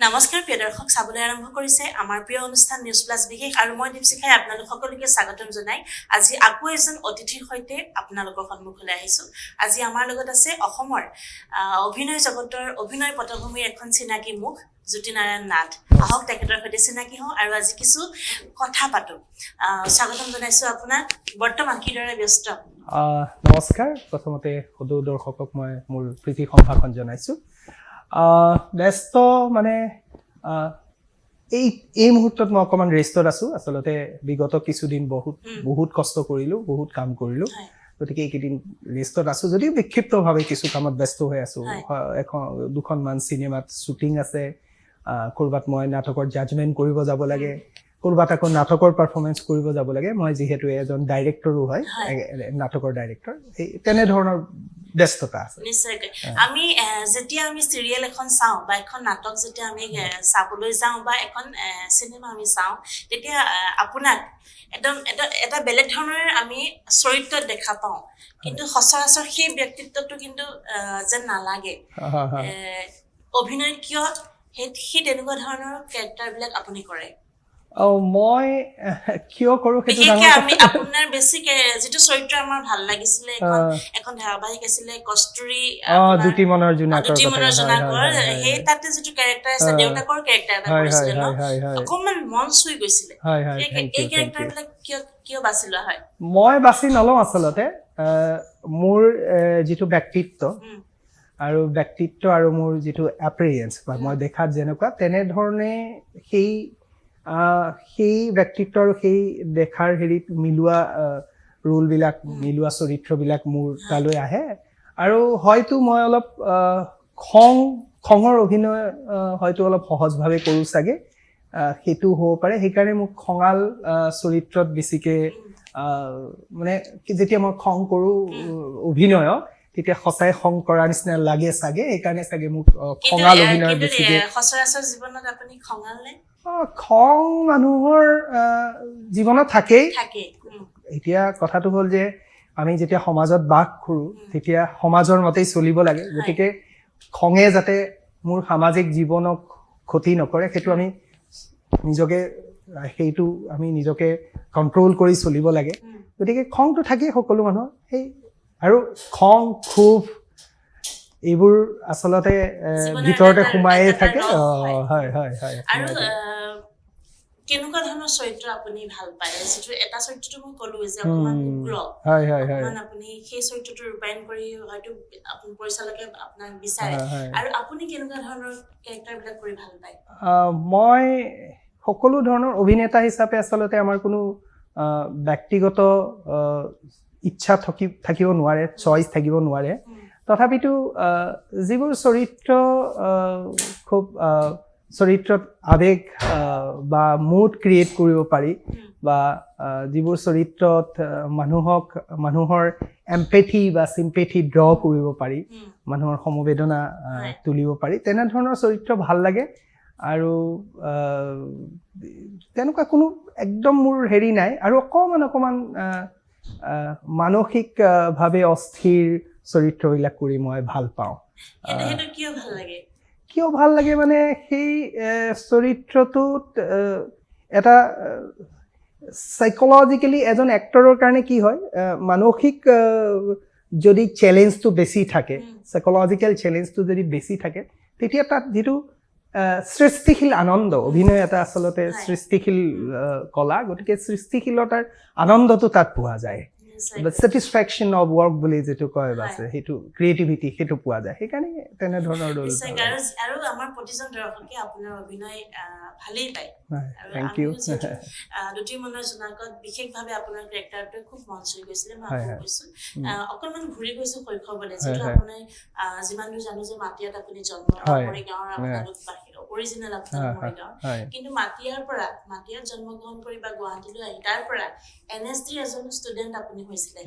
নমস্কাৰ প্ৰিয় দৰ্শক চাবলৈ আৰম্ভ কৰিছে আমাৰ প্ৰিয় অনুষ্ঠান নিউজ প্লাস বিশেষ আৰু মই দীপশিখাই আপোনালোক সকলোকে স্বাগতম জনাই আজি আকৌ এজন অতিথিৰ সৈতে আপোনালোকৰ সন্মুখলৈ আহিছো আজি আমাৰ লগত আছে অসমৰ অভিনয় জগতৰ অভিনয় পটভূমিৰ এখন চিনাকি মুখ জ্যোতিনাৰায়ণ নাথ আহক তেখেতৰ সৈতে চিনাকি হওঁ আৰু আজি কিছু কথা পাতো স্বাগতম জনাইছো আপোনাক বৰ্তমান কিদৰে ব্যস্ত নমস্কাৰ প্ৰথমতে সদৌ দৰ্শকক মই মোৰ প্ৰীতি সম্ভাষণ জনাইছো ব্যস্ত মানে এই মুহূৰ্তত মই অকমান ৰেষ্টত আছো আসলতে বিগত কিছুদিন বহুত কষ্ট কৰিলো বহুত কাম কৰিলো গতিকে এইকেইদিন ৰেষ্টত আছো যদিও বিক্ষিপ্তভাৱে কিছু কামত ব্যস্ত হৈ আছো এখন দুখনমান চিনেমাত শ্বুটিং আছে কৰবাত মই নাটকৰ জাজমেন্ট কৰিব যাব লাগে কৰবাত আকৌ নাটকৰ পাৰফৰ্মেন্স কৰিব যাব লাগে মই যিহেতু এজন ডাইৰেক্টৰো হয় নাটকৰ ডাইৰেক্টৰ এই তেনে ধৰণৰ ব্যস্ততা আছে নিশ্চয়কৈ আমি যেতিয়া আমি সিৰিয়েল এখন চাওঁ বা এখন নাটক যেতিয়া আমি চাবলৈ যাওঁ বা এখন সিনেমা আমি চাওঁ তেতিয়া আপোনাক একদম এটা বেলেগ ধৰণৰ আমি চৰিত্ৰত দেখা পাওঁ কিন্তু সচৰাচৰ সেই ব্যক্তিত্বটো কিন্তু যেন নালাগে অভিনয় কিয় সেই তেনেকুৱা ধৰণৰ কেৰেক্টাৰবিলাক আপুনি কৰে মই কিয় কৰো সেইটো বিশেষকৈ আমি আপোনাৰ বেছিক যেটো চৰিত্ৰ আমাৰ ভাল লাগিছিলে এখন ধাৰাবাহিক আছিলে কষ্টুৰী দুটি মনৰ জোনাকৰ সেই তাতে যেটো কেৰেক্টাৰ আছে দেউতাকৰ কেৰেক্টাৰ এটা কৰিছিলে ন অকমান মন চুই গৈছিলে এই কেৰেক্টাৰবিলাক কিয় বাছি লোৱা হয় মই বাছি নলওঁ আচলতে মোৰ যেটো ব্যক্তিত্ব আৰু ব্যক্তিত্ব আৰু মোৰ যেটো এপিয়াৰেন্স বা মই দেখাত যেনেকুৱা তেনে ধৰণে সেই ব্যক্তিত্ব আৰু সেই দেখাৰ হেৰিত মিলোৱা ৰোলবিলাক মিলোৱা চৰিত্ৰবিলাক মোৰ তালৈ আহে আৰু হয়তো মই অলপ খঙৰ অভিনয় হয়তো অলপ সহজভাৱে কৰোঁ চাগে সেইটো হ'ব পাৰে সেইকাৰণে মোক খঙাল চৰিত্ৰত বেছিকে মানে যেতিয়া মই খং কৰোঁ অভিনয় তেতিয়া সঁচাই খং কৰা নিচিনা লাগে চাগে সেইকাৰণে চাগে মোক খঙাল অভিনয় বেছিকে সচৰাচৰ জীৱনত আপুনি খঙাল নে খং মানুহৰ জীৱনত থাকেই এতিয়া কথাটো হ'ল যে আমি যেতিয়া সমাজত বাস কৰোঁ তেতিয়া সমাজৰ মতেই চলিব লাগে গতিকে খঙে যাতে মোৰ সামাজিক জীৱনক ক্ষতি নকৰে সেইটো আমি নিজকে কণ্ট্ৰল কৰি চলিব লাগে গতিকে খংটো থাকেই সকলো মানুহৰ সেই আৰু খং ক্ষোভ এইবোৰ আচলতে ভিতৰতে সোমায়ে থাকে হয় হয় হয় আৰু কেনেকুৱা ধৰণৰ চৰিত্ৰ আপুনি ভাল পায় যেটো এটা চৰিত্ৰটো মই ক'লো যে অকমান উগ্ৰ হয় হয় হয় মানে আপুনি সেই চৰিত্ৰটো ৰূপায়ণ কৰি হয়তো আপুনি পৰিচালকে আপোনাক বিচাৰে আৰু আপুনি কেনেকুৱা ধৰণৰ কেৰেক্টাৰবিলাক কৰি ভাল পায় মই সকলো ধৰণৰ অভিনেতা হিচাপে আচলতে আমাৰ কোনো ব্যক্তিগত ইচ্ছা থাকিব নোৱাৰে চইচ থাকিব নোৱাৰে তথাপিতো যিবোৰ চৰিত্ৰ খুব চৰিত্ৰত আবেগ বা মুড ক্ৰিয়েট কৰিব পাৰি বা যিবোৰ চৰিত্ৰত মানুহৰ এম্পেথি বা সিম্পেথি ড্ৰ কৰিব পাৰি মানুহৰ সমবেদনা তুলিব পাৰি তেনে ধৰণৰ চৰিত্ৰ ভাল লাগে আৰু তেনেকুৱা কোনো একদম মোৰ হেৰি নাই আৰু অকমান মানসিকভাৱে অস্থিৰ চৰিত্ৰবিলাক কৰি মই ভাল পাওঁ সেইটো কিয় ভাল লাগে মানে সেই চৰিত্ৰটোত এটা সাইকোলজিক্যালি এজন এক্টৰৰ কাৰণে কি হয় মানসিক যদি চ্যালেঞ্জটো বেছি থাকে সাইকোলজিক্যাল চ্যালেঞ্জটো যদি বেছি থাকে তেতিয়া তাত যেটো সৃষ্টিশীল আনন্দ অভিনয় এটা আচলতে সৃষ্টিশীল কলা গতিকে সৃষ্টিশীলতাৰ আনন্দটো তাত পোৱা যায় the satisfaction of work বুলি যেটো কয় আছে হেতু ক্ৰিয়েটিভিটি হেতু পোৱা যায় সেইকাৰণে তেনে ধৰণৰ ৰোল আৰু আমাৰ প্ৰতিজন দৰ্শকে আপোনাৰ অভিনয় ভালেই পায় থ্যাংক ইউ দুটি মনৰ জোনাকত বিশেষভাৱে আপোনাৰ কেৰেক্টাৰটো খুব মন চুই গৈছিলে মই কৈছো অকমান ঘূৰি গৈছো শৈশৱলৈ যেটো আপুনি যিমান দূৰ জানো যে মাটিয়াত আপুনি জন্ম মৰিগাঁৱৰ আপোনালোক অৰিজিনেল আপোনাৰ মৰিগাঁও কিন্তু মাটিয়াত জন্মগ্ৰহণ কৰি বা গুৱাহাটীলৈ আহি তাৰ পৰা NSD এজন ষ্টুডেন্ট আপুনি হৈছিলে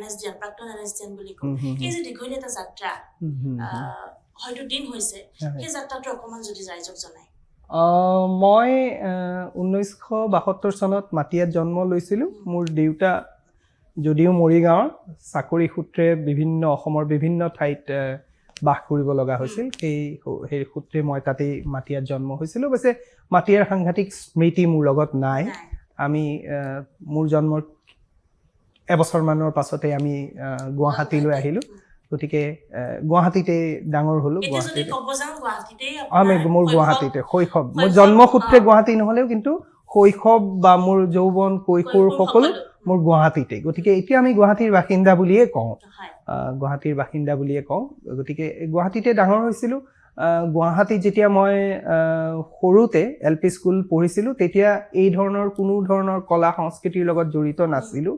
NSD প্ৰাক্তন NSD বুলি কয় এই যে দীঘলীয়া এটা যাত্ৰা হয়তো দিন হৈছে সেই যাত্ৰাটো অকমান যদি ৰাইজক জনায় মই 1972 চনত মাটিয়াত জন্ম লৈছিলো মোৰ দেউতা যদিও মৰিগাঁৱৰ চাকৰি সূত্ৰে অসমৰ বিভিন্ন ঠাইত বাস কৰিব লগা হৈছিল সেই সূত্ৰে মই তাতেই মাটিয়াত জন্ম হৈছিলোঁ অৱশ্যে মাটিয়াৰ সাংঘাতিক স্মৃতি মোৰ লগত নাই আমি মোৰ জন্মৰ এবছৰমানৰ পাছতে আমি গুৱাহাটীলৈ আহিলোঁ গতিকে গুৱাহাটীতে ডাঙৰ হ'লোঁ মোৰ গুৱাহাটীতে শৈশৱ মোৰ জন্মসূত্ৰে গুৱাহাটী নহ'লেও কিন্তু শৈশৱ বা মোৰ যৌৱন কৈশোৰ সকলো মোৰ গুৱাহাটীতে গতিকে এতিয়া আমি গুৱাহাটীৰ বাসিন্দা বুলিয়ে কওঁ গতিকে গুৱাহাটীতে ডাঙৰ হৈছিলোঁ গুৱাহাটীত যেতিয়া মই সৰুতে LP স্কুল পঢ়িছিলোঁ তেতিয়া এই ধৰণৰ কোনো ধৰণৰ কলা সংস্কৃতিৰ লগত জড়িত নাছিলোঁ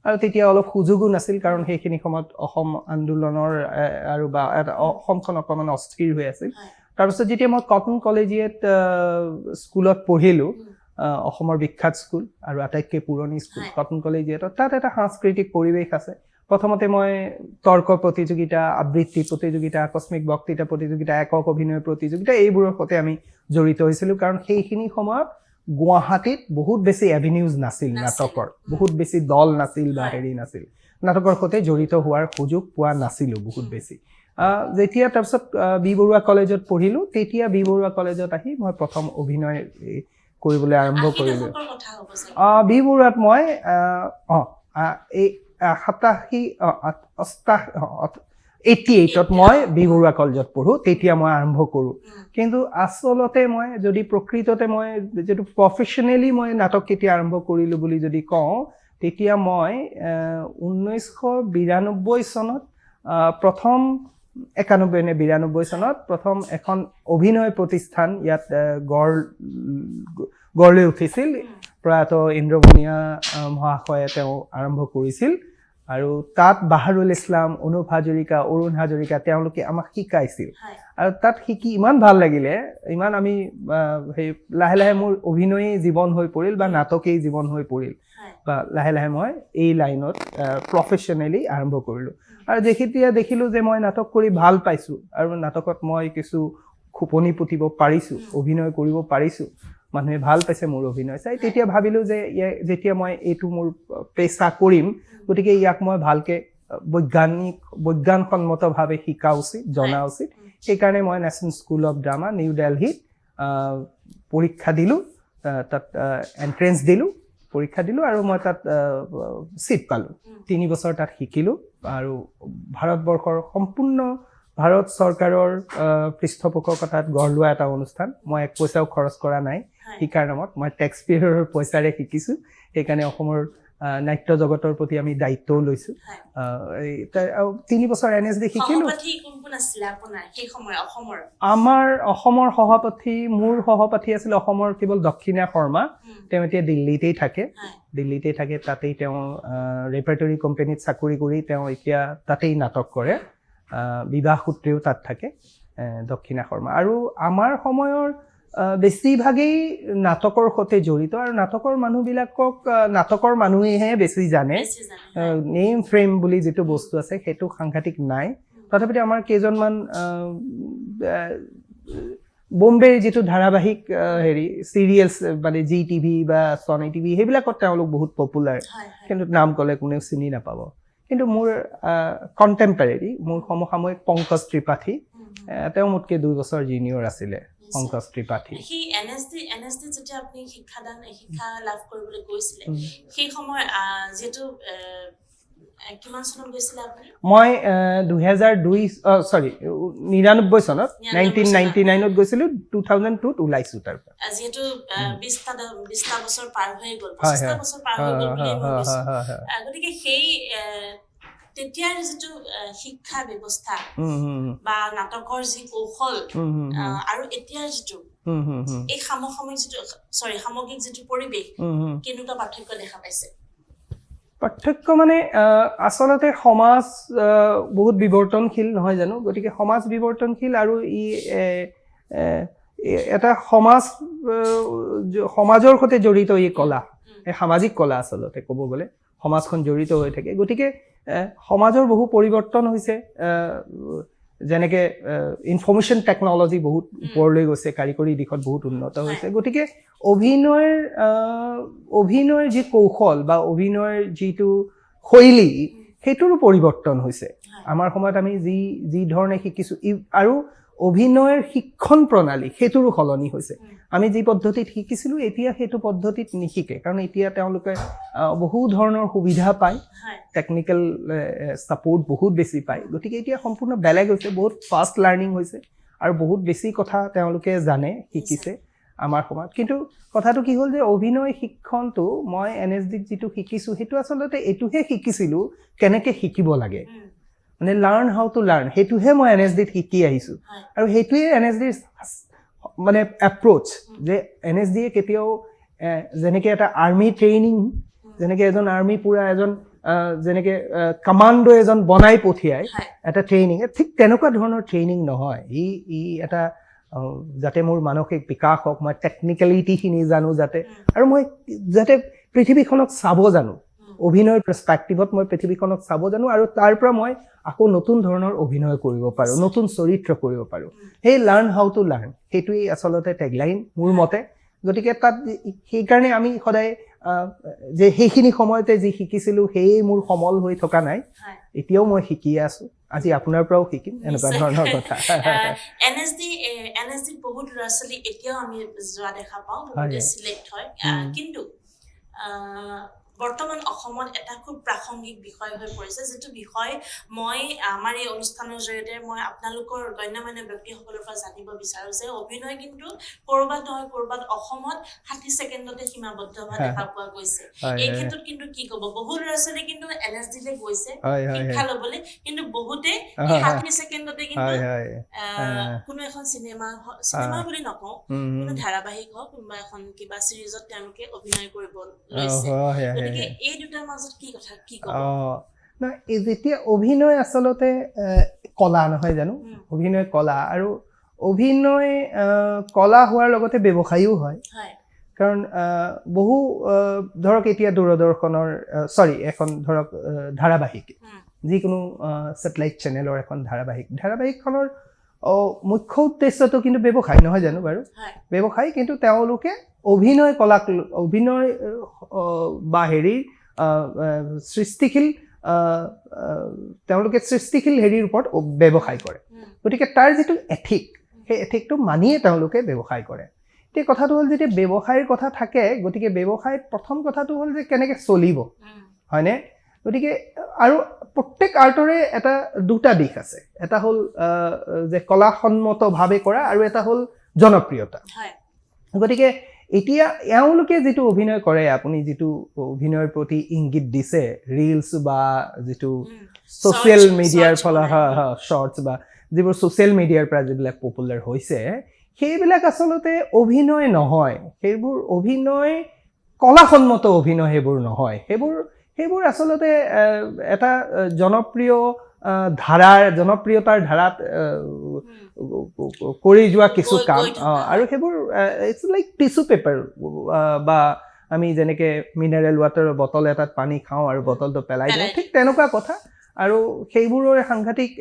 আৰু তেতিয়া অলপ সুযোগো নাছিল কাৰণ সেইখিনি সময়ত অসম আন্দোলনৰ আৰু বা অসমখন অকণমান অস্থিৰ হৈ আছিল তাৰপিছত যেতিয়া মই কটন কলেজিয়েট স্কুলত পঢ়িলোঁ অসমৰ বিখ্যাত স্কুল আৰু আটাইতকৈ পুৰণি স্কুল কটন কলেজিয়েটত তাত এটা সাংস্কৃতিক পৰিৱেশ আছে প্ৰথমতে মই তৰ্ক প্ৰতিযোগিতা আবৃত্তি প্ৰতিযোগিতা আকস্মিক বক্তৃতা প্ৰতিযোগিতা একক অভিনয় প্ৰতিযোগিতা এইবোৰৰ সৈতে আমি জড়িত হৈছিলোঁ কাৰণ সেইখিনি সময়ত গুৱাহাটীত বহুত বেছি এভিনিউজ নাছিল নাটকৰ বহুত বেছি দল নাছিল বা হেৰি নাছিল নাটকৰ সৈতে জড়িত হোৱাৰ সুযোগ পোৱা নাছিলোঁ বহুত বেছি যেতিয়া তাৰপিছত বি বৰুৱা কলেজত পঢ়িলোঁ তেতিয়া বি বৰুৱা কলেজত আহি মই প্ৰথম অভিনয় কৰিবলৈ আৰম্ভ কৰিলোঁ বি বৰুৱাত মই এই 88ত মই বি বৰুৱা কলেজত পঢ়োঁ তেতিয়া মই আৰম্ভ কৰোঁ কিন্তু আচলতে মই যদি প্ৰকৃততে মই যিটো প্ৰফেশ্যনেলি মই নাটক কেতিয়া আৰম্ভ কৰিলোঁ বুলি যদি কওঁ তেতিয়া মই 1992 চনত প্ৰথম 91 নে 92 চনত প্ৰথম এখন অভিনয় প্ৰতিষ্ঠান ইয়াত গঢ়লৈ উঠিছিল প্ৰয়াত ইন্দ্ৰমণিয়া মহাশয়ে তেওঁ আৰম্ভ কৰিছিল আৰু তাত বাহাৰুল ইছলাম অনুপ হাজৰিকা অৰুণ হাজৰিকা তেওঁলোকে আমাক শিকাইছিল আৰু তাত শিকি ইমান ভাল লাগিলে ইমান আমি সেই লাহে লাহে মোৰ অভিনয়েই জীৱন হৈ পৰিল বা নাটকেই জীৱন হৈ পৰিল বা লাহে লাহে মই এই লাইনত প্ৰফেশ্যনেলি আৰম্ভ কৰিলোঁ আৰু যেতিয়া দেখিলোঁ যে মই নাটক কৰি ভাল পাইছোঁ আৰু নাটকত মই কিছু খোপনি পুতিব পাৰিছোঁ অভিনয় কৰিব পাৰিছোঁ মানুহে ভাল পাইছে মোৰ অভিনয় চাই তেতিয়া ভাবিলোঁ যে যেতিয়া মই এইটো মোৰ পেচা কৰিম গতিকে ইয়াক মই ভালকৈ বৈজ্ঞানসন্মতভাৱে শিকা উচিত জনা উচিত সেইকাৰণে মই national school of drama new দিল্লীত পৰীক্ষা দিলোঁ তাত এণ্ট্ৰেঞ্চ দিলোঁ পৰীক্ষা দিলোঁ আৰু মই তাত ছিট পালোঁ 3 বছৰ তাত শিকিলোঁ আৰু ভাৰতবৰ্ষৰ সম্পূৰ্ণ ভাৰত চৰকাৰৰ পৃষ্ঠপোষকতাত গঢ় লোৱা এটা অনুষ্ঠান মই এক পইচাও খৰচ কৰা নাই শিকাৰ নামত মই টেক্স পেয়াৰৰ পইচাৰে শিকিছোঁ সেইকাৰণে অসমৰ নাট্য জগতৰ প্ৰতি আমি দায়িত্বও লৈছোঁ 3 বছৰ NSD শিকিলোঁ আমাৰ অসমৰ সভাপতি মোৰ সভাপতি আছিল অসমৰ কেৱল দক্ষিণা শৰ্মা তেওঁ এতিয়া দিল্লীতেই থাকে তাতেই তেওঁ ৰেপাৰ্টৰী কোম্পানীত চাকৰি কৰি তেওঁ এতিয়া তাতেই নাটক কৰে বিবাহ সূত্ৰেও তাত থাকে দক্ষিণা শৰ্মা আৰু আমাৰ সময়ৰ বেছিভাগেই নাটকৰ সৈতে জড়িত আৰু নাটকৰ মানুহবিলাকক নাটকৰ মানুহেহে বেছি জানে নেম ফ্ৰেম বুলি যিটো বস্তু আছে সেইটো সাংঘাতিক নাই তথাপিতো আমাৰ কেইজনমান বম্বেৰ যিটো ধাৰাবাহিক হেৰি চিৰিয়েলছ মানে GTV বা ছনী টিভি সেইবিলাকত তেওঁলোক বহুত পপুলাৰ কিন্তু নাম ক'লে কোনেও চিনি নাপাব কিন্তু মোৰ কণ্টেম্পৰেৰী মোৰ সমসাময়িক পংকজ ত্ৰিপাঠী তেওঁ মোতকৈ 2 বছৰ জুনিয়ৰ আছিলে পংকজ ত্ৰিপাঠী NSD যেতিয়া আপুনি শিক্ষা লাভ কৰিবলৈ গৈছিলে সেই সময় যেটো কিমান চনত গৈছিলে আপুনি মই 99 চনত 1999ত গৈছিলোঁ 2002ত ওলাইছোঁ তাৰ পৰা যেটো 20টা বছৰ পাৰ হৈ গ'ল 25টা বছৰ পাৰ হৈ গ'ল বুলি কৈছোঁ গতিকে সেই তেতিয়াৰ যিটো শিক্ষা ব্যৱস্থা বা নাটকৰ যি কৌশল আৰু এতিয়াৰ যিটো এই সামগ্ৰিক যিটো পৰিৱেশ কেনেকুৱা পাৰ্থক্য দেখা পাইছে পাৰ্থক্য মানে আচলতে সমাজ বহুত বিৱৰ্তনশীল নহয় জানো গতিকে সমাজ বিৱৰ্তনশীল আৰু ই এটা সমাজৰ সৈতে জড়িত এই কলা এই সামাজিক কলা আচলতে ক'ব গ'লে সমাজখন জড়িত হৈ থাকে গতিকে সমাজৰ বহু পৰিৱৰ্তন হৈছে যেনেকৈ ইনফৰমেশ্যন টেকন'লজি বহুত ওপৰলৈ গৈছে কাৰিকৰী দিশত বহুত উন্নত হৈছে গতিকে অভিনয়ৰ যি কৌশল বা অভিনয়ৰ যিটো শৈলী সেইটোৰো পৰিৱৰ্তন হৈছে আমাৰ সময়ত আমি যি ধৰণে শিকিছোঁ আৰু অভিনয়ৰ শিক্ষণ প্ৰণালী সেইটোৰো সলনি হৈছে আমি যি পদ্ধতিত শিকিছিলোঁ এতিয়া সেইটো পদ্ধতিত নিশিকে কাৰণ এতিয়া তেওঁলোকে বহু ধৰণৰ সুবিধা পায় টেকনিকেল ছাপোৰ্ট বহুত বেছি পায় গতিকে এতিয়া সম্পূৰ্ণ বেলেগ হৈছে বহুত ফাষ্ট লাৰ্ণিং হৈছে আৰু বহুত বেছি কথা তেওঁলোকে জানে শিকিছে আমাৰ সময়ত কিন্তু কথাটো কি হ'ল যে অভিনয় শিক্ষণটো মই NSDত যিটো শিকিছোঁ সেইটো আচলতে এইটোহে শিকিছিলোঁ কেনেকৈ শিকিব লাগে মানে লাৰ্ণ হাউ টু লাৰ্ণ সেইটোহে মই NSDত শিকি আহিছোঁ আৰু সেইটোৱে NSDৰ মানে এপ্ৰ'চ যে NSDয়ে কেতিয়াও যেনেকৈ এটা আৰ্মি ট্ৰেইনিং যেনেকৈ এজন আৰ্মি পূৰা এজন যেনেকৈ কমাণ্ডো এজন বনাই পঠিয়ায় এটা ট্ৰেইনিং ঠিক তেনেকুৱা ধৰণৰ ট্ৰেইনিং নহয় ই এটা যাতে মোৰ মানসিক বিকাশ হওক মই টেকনিকেলিটিখিনি জানো যাতে আৰু মই যাতে পৃথিৱীখনক চাব জানো অভিনয়ৰ পাৰ্সপেক্টিভত মই পৃথিৱীখনক চাব জানো আৰু তাৰ পৰা মই আকৌ নতুন ধৰণৰ অভিনয় কৰিব পাৰোঁ নতুন চৰিত্ৰ কৰিব পাৰোঁ সেই লাৰ্ণ হাউ টু লাৰ্ণ সেইটোৱেই আচলতে টেগলাইন মোৰ মতে গতিকে তাত সেইকাৰণে আমি সদায় যে সেইখিনি সময়তে যি শিকিছিলোঁ সেয়ে মোৰ সমল হৈ থকা নাই এতিয়াও মই শিকি আছোঁ আজি আপোনাৰ পৰাও শিকিম এনেকুৱা ধৰণৰ কথা NSD বহুত ল'ৰা ছোৱালী এতিয়াও আমি যোৱা দেখা পাওঁ বহুতে চিলেক্ট হয় কিন্তু বৰ্তমান অসমত এটা খুব প্ৰাসংগিক বিষয় হৈ পৰিছে যিটো বিষয় মই আমাৰ এই অনুষ্ঠানৰ জৰিয়তে মই আপোনালোকৰ গণ্যমান্য ব্যক্তিসকলৰ পৰা জানিব বিচাৰোঁ যে অভিনয় কিন্তু ক'ৰবাত নহয় ক'ৰবাত অসমত 60 ছেকেণ্ডতে সীমাবদ্ধ হোৱা দেখা পোৱা গৈছে এই ক্ষেত্ৰত কিন্তু কি ক'ব বহু ল'ৰা ছোৱালী কিন্তু NSDলৈ গৈছে শিক্ষা ল'বলৈ কিন্তু বহুতে 60 ছেকেণ্ডতে কিন্তু কোনো এখন চিনেমা বুলি নকওঁ কোনো ধাৰাবাহিক হওক কোনোবা এখন কিবা চিৰিজত তেওঁলোকে অভিনয় কৰিব লৈছে এই দুটাৰ মাজত কি কথা কি ক'ব না যেতিয়া অভিনয় আচলতে কলা নহয় জানো অভিনয় কলা আৰু অভিনয় কলা হোৱাৰ লগতে ব্যৱসায়ও হয় কাৰণ বহু ধৰক এতিয়া দূৰদৰ্শনৰ এখন ধৰক ধাৰাবাহিক যিকোনো স্যাটেলাইট চেনেলৰ এখন ধাৰাবাহিকখনৰ মুখ্য উদ্দেশ্যটো কিন্তু ব্যৱসায় নহয় জানো বাৰু ব্যৱসায় কিন্তু তেওঁলোকে অভিনয় কলাক অভিনয় বা সৃষ্টিশীল তেওঁলোকে সৃষ্টিশীল হেৰিৰ ওপৰত ব্যৱসায় কৰে গতিকে তাৰ যিটো এথিক সেই এথিকটো মানিয়ে তেওঁলোকে ব্যৱসায় কৰে এতিয়া কথাটো হ'ল যেতিয়া ব্যৱসায়ৰ কথা থাকে গতিকে ব্যৱসায়ত প্ৰথম কথাটো হ'ল যে কেনেকৈ চলিব হয়নে গতিকে আৰু প্ৰত্যেক আৰ্টৰে এটা দুটা দিশ আছে এটা হ'ল যে কলাসন্মতভাৱে কৰা আৰু এটা হ'ল জনপ্ৰিয়তা গতিকে এতিয়া এওঁলোকে যিটো অভিনয় কৰে আপুনি যিটো অভিনয়ৰ প্ৰতি ইংগিত দিছে ৰিলছ বা যিটো ছ'চিয়েল মিডিয়াৰ ফলত শ্বৰ্টছ বা যিবোৰ ছ'চিয়েল মিডিয়াৰ পৰা যিবিলাক পপুলাৰ হৈছে সেইবিলাক আচলতে অভিনয় নহয় সেইবোৰ অভিনয় কলাসন্মত অভিনয় সেইবোৰ নহয় সেইবোৰ আচলতে এটা জনপ্ৰিয়তাৰ ধাৰাত কৰি যোৱা কিছু কাম আৰু সেইবোৰ ইটছ লাইক টিছু পেপাৰ বা আমি যেনেকৈ মিনাৰেল ৱাটাৰৰ বটল এটাত পানী খাওঁ আৰু বটলটো পেলাই দিওঁ ঠিক তেনেকুৱা কথা আৰু সেইবোৰৰ সাংঘাতিক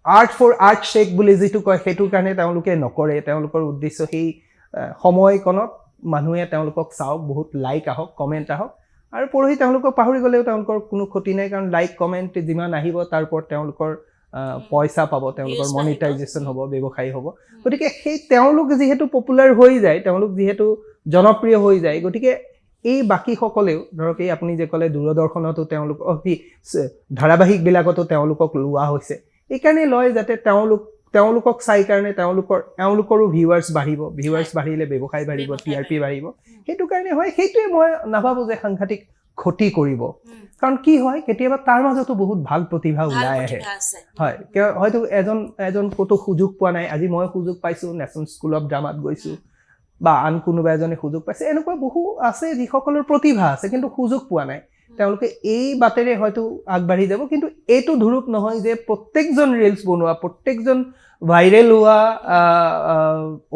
আৰ্ট শেক বুলি যিটো কয় সেইটোৰ কাৰণে তেওঁলোকে নকৰে তেওঁলোকৰ উদ্দেশ্য সেই সময়কণত মানুহে তেওঁলোকক চাওক বহুত লাইক আহক কমেণ্ট আহক আৰু পৰহি তেওঁলোকক পাহৰি গ'লেও তেওঁলোকৰ কোনো ক্ষতি নাই কাৰণ লাইক কমেণ্ট যিমান আহিব তাৰ ওপৰত তেওঁলোকৰ পইচা পাব তেওঁলোকৰ মনিটাইজেশ্যন হ'ব ব্যৱসায়ী হ'ব গতিকে সেই তেওঁলোক যিহেতু পপুলাৰ হৈ যায় তেওঁলোক যিহেতু জনপ্ৰিয় হৈ যায় গতিকে এই বাকীসকলেও ধৰক এই আপুনি যে ক'লে দূৰদৰ্শনতো তেওঁলোক ধাৰাবাহিকবিলাকতো তেওঁলোকক লোৱা হৈছে এইকাৰণে লয় যাতে তেওঁলোকক চাই কাৰণে তেওঁলোকৰো ভিউৱাৰ্ছ বাঢ়িলে ব্যৱসায় বাঢ়িব TRP বাঢ়িব সেইটো কাৰণে হয় সেইটোৱে মই নাভাবোঁ যে সাংঘাতিক ক্ষতি কৰিব কাৰণ কি হয় কেতিয়াবা তাৰ মাজতো বহুত ভাল প্ৰতিভা ওলাই আহে হয় হয়তো এজন ক'তো সুযোগ পোৱা নাই আজি মই সুযোগ পাইছোঁ নেশ্যনেল স্কুল অফ ড্ৰামাত গৈছোঁ বা আন কোনোবা এজনে সুযোগ পাইছে এনেকুৱা বহু আছে যিসকলৰ প্ৰতিভা আছে কিন্তু সুযোগ পোৱা নাই তেওঁলোকে এই বাটেৰে হয়তো আগবাঢ়ি যাব কিন্তু এইটো ধুৰুপ নহয় যে প্ৰত্যেকজন ৰিলছ বনোৱা প্ৰত্যেকজন ভাইৰেল হোৱা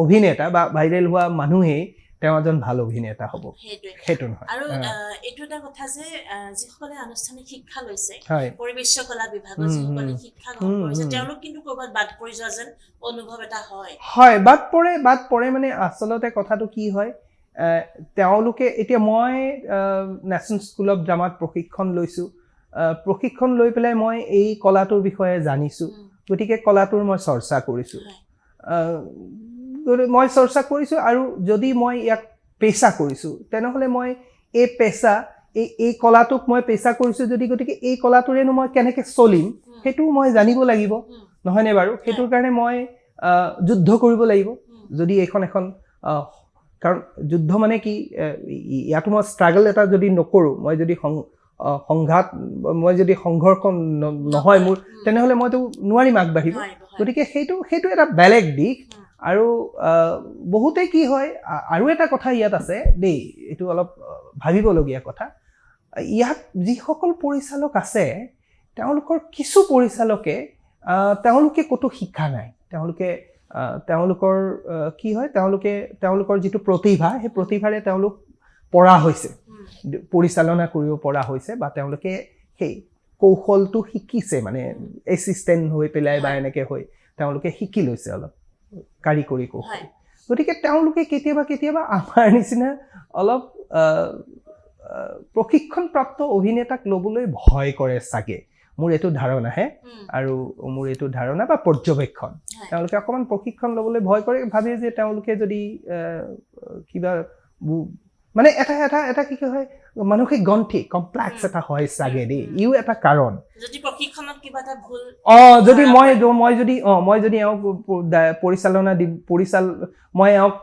অভিনেতা বা ভাইৰেল হোৱা মানুহেই তেওঁ এজন ভাল অভিনেতা হ'ব সেইটো নহয় আৰু এইটো এটা কথা যে যিসকলে আনুষ্ঠানিক শিক্ষা লৈছে পৰিৱেশ কলা বিভাগত যিসকলে শিক্ষা গ্ৰহণ কৰিছে তেওঁলোক কিন্তু ক'ৰবাত বাদ পৰি যোৱা যেন অনুভৱ এটা হয় বাদ পৰে মানে আচলতে কথাটো কি হয় তেওঁলোকে এতিয়া মই নেশ্যনেল স্কুল অফ ড্ৰামাত প্ৰশিক্ষণ লৈছোঁ প্ৰশিক্ষণ লৈ পেলাই মই এই কলাটোৰ বিষয়ে জানিছোঁ গতিকে কলাটোৰ মই চৰ্চা কৰিছোঁ মই চৰ্চা কৰিছোঁ আৰু যদি মই ইয়াক পেচা কৰিছোঁ তেনেহ'লে মই এই পেচা এই কলাটোক মই পেচা কৰিছোঁ যদি গতিকে এই কলাটোৰেনো মই কেনেকৈ চলিম সেইটোও মই জানিব লাগিব নহয়নে বাৰু সেইটোৰ কাৰণে মই যুদ্ধ কৰিব লাগিব যদি এখন কাৰণ যুদ্ধ মানে কি ইয়াতো মই ষ্ট্ৰাগল এটা যদি নকৰোঁ মই যদি সংঘাত মই যদি সংঘৰ্ষ নহয় মোৰ তেনেহ'লে মইতো নোৱাৰিম আগবাঢ়িব গতিকে সেইটো এটা বেলেগ দিশ আৰু বহুতে কি হয় আৰু এটা কথা ইয়াত আছে দেই এইটো অলপ ভাবিবলগীয়া কথা ইয়াত যিসকল পৰিচালক আছে তেওঁলোকৰ কিছু পৰিচালকে তেওঁলোকে ক'তো শিক্ষা নাই তেওঁলোকৰ কি হয় তেওঁলোকৰ যিটো প্ৰতিভা সেই প্ৰতিভাৰে তেওঁলোক পৰা হৈছে পৰিচালনা কৰিব পৰা হৈছে বা তেওঁলোকে সেই কৌশলটো শিকিছে মানে এছিষ্টেণ্ট হৈ পেলাই বা এনেকৈ হৈ তেওঁলোকে শিকি লৈছে অলপ কাৰিকৰী কৌশল গতিকে তেওঁলোকে কেতিয়াবা আমাৰ নিচিনা অলপ প্ৰশিক্ষণপ্ৰাপ্ত অভিনেতাক ল'বলৈ ভয় কৰে চাগে মোৰ এইটো ধাৰণাহে আৰু মোৰ এইটো ধাৰণা বা পৰ্যবেক্ষণ তেওঁলোকে অকণমান প্ৰশিক্ষণ ল'বলৈ ভয় কৰে ভাবে যে তেওঁলোকে যদি কিবা মানে এটা কি হয় মানসিক গন্থি কমপ্লেক্স এটা হয় চাগে দেই ইও এটা কাৰণ যদি প্ৰশিক্ষণত কিবা এটা ভুল যদি মই যদি এওঁক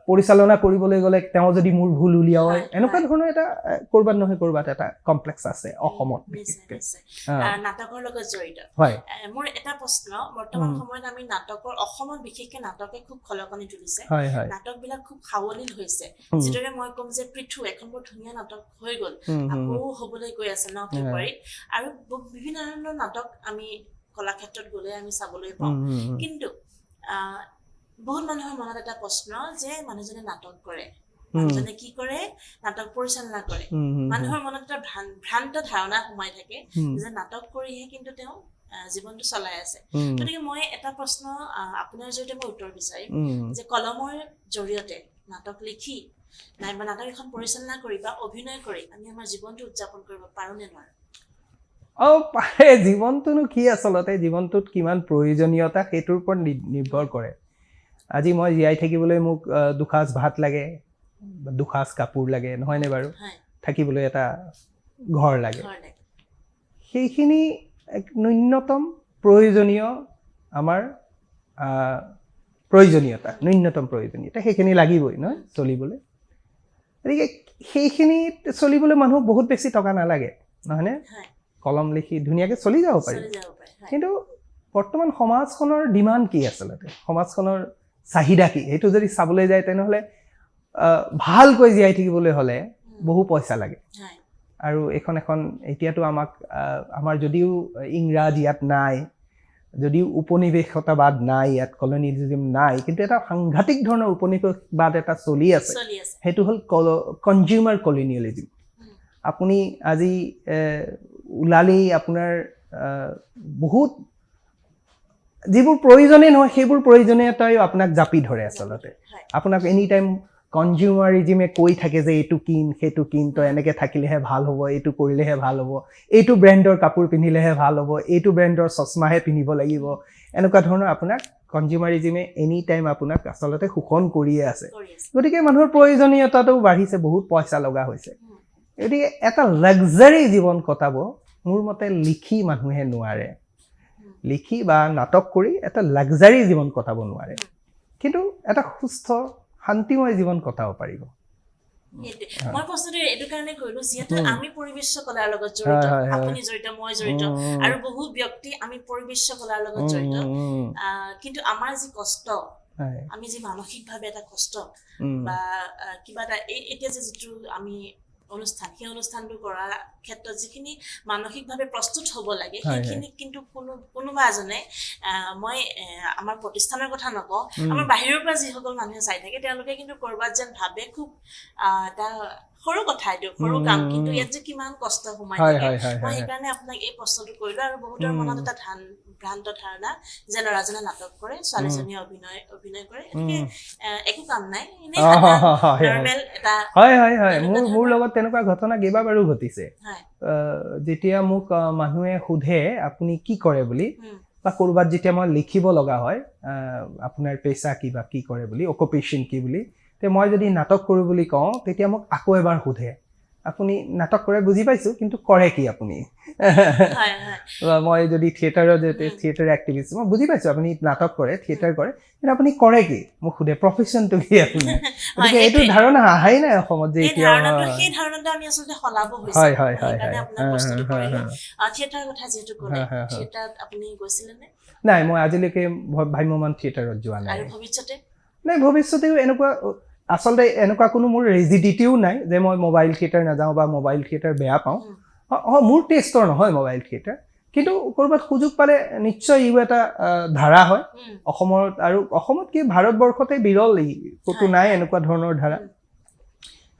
পৰিচালনা কৰিবলৈ গ'লে তেওঁ যদি মোৰ ভুল উলিয়াও এনেকুৱা ধৰণৰ এটা কৰবাত এটা কমপ্লেক্স আছে অসমত নাটকৰ লগত জড়িত মোৰ এটা প্ৰশ্ন বৰ্তমান সময়ত আমি নাটকৰ অসমত বিশেষকৈ নাটকে খুব খলকনি তুলিছে নাটকবিলাক খুব সাৱলীল হৈছে যিদৰে মই ক'ম যে পৃথু এখন বৰ ধুনীয়া নাটক হৈ গ'ল আকৌ হ'বলৈ গৈ আছে 9 ফেব্ৰুৱাৰীত আৰু বিভিন্ন ধৰণৰ নাটক আমি কলাক্ষেত্ৰত গ'লে আমি চাবলৈ পাওঁ কিন্তু বহুত মানুহৰ মনত এটা প্ৰশ্ন যে মানুহজনে নাটক কৰে মানুহজনে কি কৰে নাটক পৰিচালনা কৰে মানুহৰ মনত এটা ভ্ৰান্ত ধাৰণা সোমাই থাকে যে নাটক কৰিহে কিন্তু তেওঁ জীৱনটো চলাই আছে গতিকে মই এটা প্ৰশ্ন আপোনাৰ জৰিয়তে মই উত্তৰ বিচাৰিম যে কলমৰ জৰিয়তে নাটক লিখি নাইবা নাটক এখন পৰিচালনা কৰি বা অভিনয় কৰি আমি আমাৰ জীৱনটো উদযাপন কৰিব পাৰোঁ নে নোৱাৰোঁ পাৰে জীৱনটোনো কি আচলতে জীৱনটোত কিমান প্ৰয়োজনীয়তা সেইটোৰ ওপৰত নিৰ্ভৰ কৰে আজি মই জীয়াই থাকিবলৈ মোক দুসাঁজ ভাত লাগে দুসাঁজ কাপোৰ লাগে নহয়নে বাৰু থাকিবলৈ এটা ঘৰ লাগে সেইখিনি এক ন্যূনতম প্ৰয়োজনীয় আমাৰ প্ৰয়োজনীয়তা সেইখিনি লাগিবই নহয় চলিবলৈ গতিকে সেইখিনিত চলিবলৈ মানুহক বহুত বেছি টকা নালাগে নহয়নে কলম লিখি ধুনীয়াকৈ চলি যাব পাৰি কিন্তু বৰ্তমান সমাজখনৰ ডিমাণ্ড কি আচলতে সমাজখনৰ চাহিদা কি সেইটো যদি চাবলৈ যায় তেনেহ'লে ভালকৈ জীয়াই থাকিবলৈ হ'লে বহু পইচা লাগে আৰু এখন এতিয়াতো আমাৰ যদিও ইংৰাজ ইয়াত নাই যদিও উপনিৱেশতাবাদ নাই ইয়াত কলনিয়েলিজম নাই কিন্তু এটা সাংঘাতিক ধৰণৰ উপনিৱেশবাদ এটা চলি আছে সেইটো হ'ল কনজিউমাৰ কলনিয়েলিজম আপুনি আজি ওলালেই আপোনাৰ বহুত যিবোৰ প্ৰয়োজনেই নহয় সেইবোৰ প্ৰয়োজনীয়তাই আপোনাক জাপি ধৰে আচলতে আপোনাক এনি টাইম কনজিউমাৰিজিমে কৈ থাকে যে এইটো কিন সেইটো কিন তই এনেকৈ থাকিলেহে ভাল হ'ব এইটো কৰিলেহে ভাল হ'ব এইটো ব্ৰেণ্ডৰ কাপোৰ পিন্ধিলেহে ভাল হ'ব এইটো ব্ৰেণ্ডৰ চশমাহে পিন্ধিব লাগিব এনেকুৱা ধৰণৰ আপোনাক কনজিউমাৰিজিমে এনি টাইম আপোনাক আচলতে শোষণ কৰিয়ে আছে গতিকে মানুহৰ প্ৰয়োজনীয়তাটোও বাঢ়িছে বহুত পইচা লগা হৈছে গতিকে এটা লাক্সাৰী জীৱন কটাব মোৰ মতে লিখি মানুহে নোৱাৰে লিখি বা নাটক কৰি এটা লাক্সাৰী জীৱন কটাব নোৱাৰে কিন্তু এটা সুস্থ শান্তিময় জীৱন কটাব পাৰিব মই প্ৰশ্নটো এইটো কাৰণে কৰিলো যিহেতু আমি পৰিবেশ কলাৰ লগত জড়িত আপুনি জড়িত মই জড়িত আৰু বহু ব্যক্তি আমি পৰিবেশ কলাৰ লগত জড়িত কিন্তু আমাৰ যি কষ্ট আমি যি মানসিকভাৱে এটা কষ্ট বা কিবা এটা এতিয়া যে যিটো আমি অনুষ্ঠান সেই অনুষ্ঠানটো কৰাৰ ক্ষেত্ৰত যিখিনি মানসিকভাৱে প্ৰস্তুত হ'ব লাগে সেইখিনি কিন্তু কোনোবা এজনে মই আমাৰ প্ৰতিষ্ঠানৰ কথা নকওঁ আমাৰ বাহিৰৰ পৰা যিসকল মানুহে চাই থাকে তেওঁলোকে কিন্তু কৰবাত যেন ভাবে খুব এটা সৰু কথা এইটো সৰু কাম কিন্তু ইয়াত যে কিমান কষ্ট সোমাই হয়, থাকে হয়, হয়, মই হয়, সেইকাৰণে আপোনাক এই প্ৰশ্নটো কৰিলো আৰু বহুতৰ মনত এটা ভ্ৰান্ত ধাৰণা যে ল'ৰাজনে নাটক কৰে ছোৱালীজনীয়ে অভিনয় কৰে গতিকে একো কাম নাই এনেই নৰ্মেল এটা হয় হয় হয় মোৰ লগত তেনেকুৱা ঘটনা কেইবাবাৰো ঘটিছে হয় যেতিয়া মোক মানুহে সোধে আপুনি কি কৰে বুলি বা ক'ৰবাত যেতিয়া মই লিখিব লগা হয় আপোনাৰ পেচা কি বা কি কৰে বুলি অকুপেশ্যন কি বুলি তে মই যদি নাটক কৰো বুলি কওঁ তেতিয়া মোক আকৌ এবাৰ সোধে আপুনি নাটক কৰে বুজি পাইছো কিন্তু কৰে কি আপুনি মই যদি থিয়েটাৰৰ থিয়েটাৰ এক্টিভিষ্ট মই বুজি পাইছো আপুনি নাটক কৰে থিয়েটাৰ কৰে কিন্তু আপুনি কৰে কি মোক সোধে প্ৰফেশ্যনটো কি আপোনাৰ গতিকে এইটো ধাৰণা আহাই নাই অসমত যে এতিয়া সেই ধাৰণাটো আমি আচলতে সলাব হৈছে হয় হয় হয় সেইকাৰণে আপোনাক প্ৰশ্নটো কৰিলো থিয়েটাৰৰ কথা যিহেতু ক'লে থিয়েটাৰত আপুনি গৈছিলে নে নাই মই আজিলৈকে ভ্ৰাম্যমাণ থিয়েটাৰত যোৱা নাই আৰু ভৱিষ্যতে নাই ভৱিষ্যতেও এনেকুৱা আচলতে এনেকুৱা কোনো মোৰ ৰেজিডিটিও নাই যে মই মোবাইল থিয়েটাৰ নাযাওঁ বা মোবাইল থিয়েটাৰ বেয়া পাওঁ মোৰ টেষ্টৰ নহয় মোবাইল থিয়েটাৰ কিন্তু ক'ৰবাত সুযোগ পালে নিশ্চয় ইও এটা ধাৰা হয় অসমত আৰু অসমত কি ভাৰতবৰ্ষতে বিৰল ক'তো নাই এনেকুৱা ধৰণৰ ধাৰা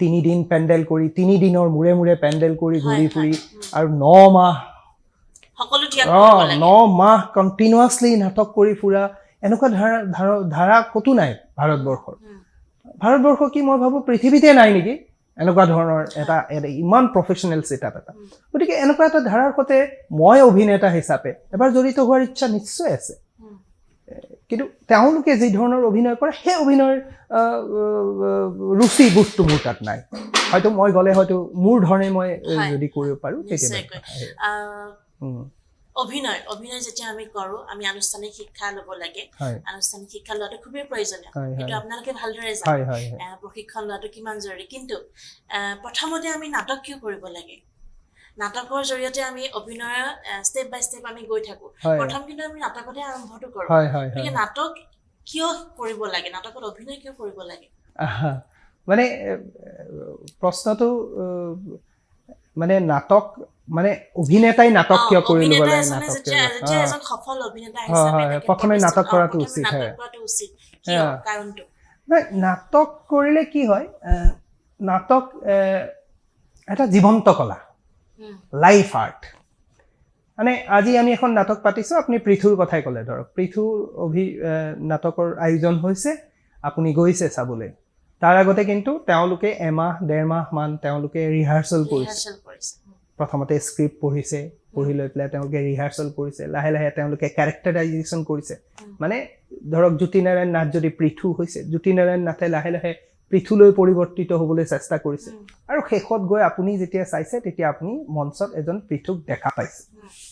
3 দিন পেণ্ডেল কৰি 3 দিনৰ মূৰে মূৰে পেণ্ডেল কৰি ঘূৰি ফুৰি আৰু 9 মাহ সকলো ত্যাগ কৰিব লাগে 9 মাহ কণ্টিনিউৱাছলি নাটক কৰি ফুৰা এনেকুৱা ধাৰা ক'তো নাই ভাৰতবৰ্ষ কি মই ভাবো পৃথিৱীতে নাই নেকি এনেকুৱা ধৰণৰ এটা ইমান প্ৰফেশ্যনেল ছেটআপ এটা গতিকে এনেকুৱা এটা ধাৰাৰ সৈতে মই অভিনেতা হিচাপে এবাৰ জড়িত হোৱাৰ ইচ্ছা নিশ্চয় আছে কিন্তু তেওঁলোকে যি ধৰণৰ অভিনয় কৰে সেই অভিনয়ৰ ৰুচি বস্তু মোৰ তাত নাই হয়তো মই গ'লে হয়তো মোৰ ধৰণে মই যদি কৰিব পাৰোঁ তেতিয়া অভিনয় যেতিয়া আমি কৰো আমি আনুষ্ঠানিক শিক্ষা ল'ব লাগে আনুষ্ঠানিক শিক্ষা লোৱাটো খুবেই প্ৰয়োজনীয় এইটো আপোনালোকে ভালদৰে জানে প্ৰশিক্ষণ লোৱাটো কিমান জৰুৰী কিন্তু প্ৰথমতে আমি নাটক কিয় কৰিব লাগে নাটকৰ জৰিয়তে আমি অভিনয়ৰ ষ্টেপ বাই ষ্টেপ আমি গৈ থাকো প্ৰথম কিন্তু আমি নাটকতে আৰম্ভটো কৰো গতিকে নাটক কিয় কৰিব লাগে নাটকত অভিনয় কিয় কৰিব লাগে মানে প্ৰশ্নটো মানে নাটক মানে অভিনেতাই নাটক কিয় কৰি ল'ব লাগে নাটক যেতিয়া এজন সফল অভিনেতা হিচাপে প্ৰথমে নাটক কৰাটো উচিত হয় কিয় কাৰণটো নাটক কৰিলে কি হয় নাটক এটা জীৱন্ত কলা লাইফ আৰ্ট মানে আজি আমি এখন নাটক পাতিছোঁ আপুনি পৃথুৰ কথাই ক'লে ধৰক পৃথুৰ নাটকৰ আয়োজন হৈছে আপুনি গৈছে চাবলৈ তাৰ আগতে কিন্তু তেওঁলোকে এমাহ 1.5 মাহ মান তেওঁলোকে ৰিহাৰ্চেল কৰিছে প্ৰথমতে স্ক্ৰিপ্ট পঢ়িছে পঢ়ি লৈ পেলাই তেওঁলোকে ৰিহাৰ্চেল কৰিছে লাহে লাহে তেওঁলোকে কেৰেক্টাৰাইজেশ্যন কৰিছে মানে ধৰক জ্যোতিনাৰায়ণ নাথ যদি পৃথু হৈছে জ্যোতিনাৰায়ণ নাথে লাহে লাহে পৃথুলৈ পৰিৱৰ্তিত হ'বলৈ চেষ্টা কৰিছে আৰু শেষত গৈ আপুনি যেতিয়া চাইছে তেতিয়া আপুনি মঞ্চত এজন পৃথুক দেখা পাইছে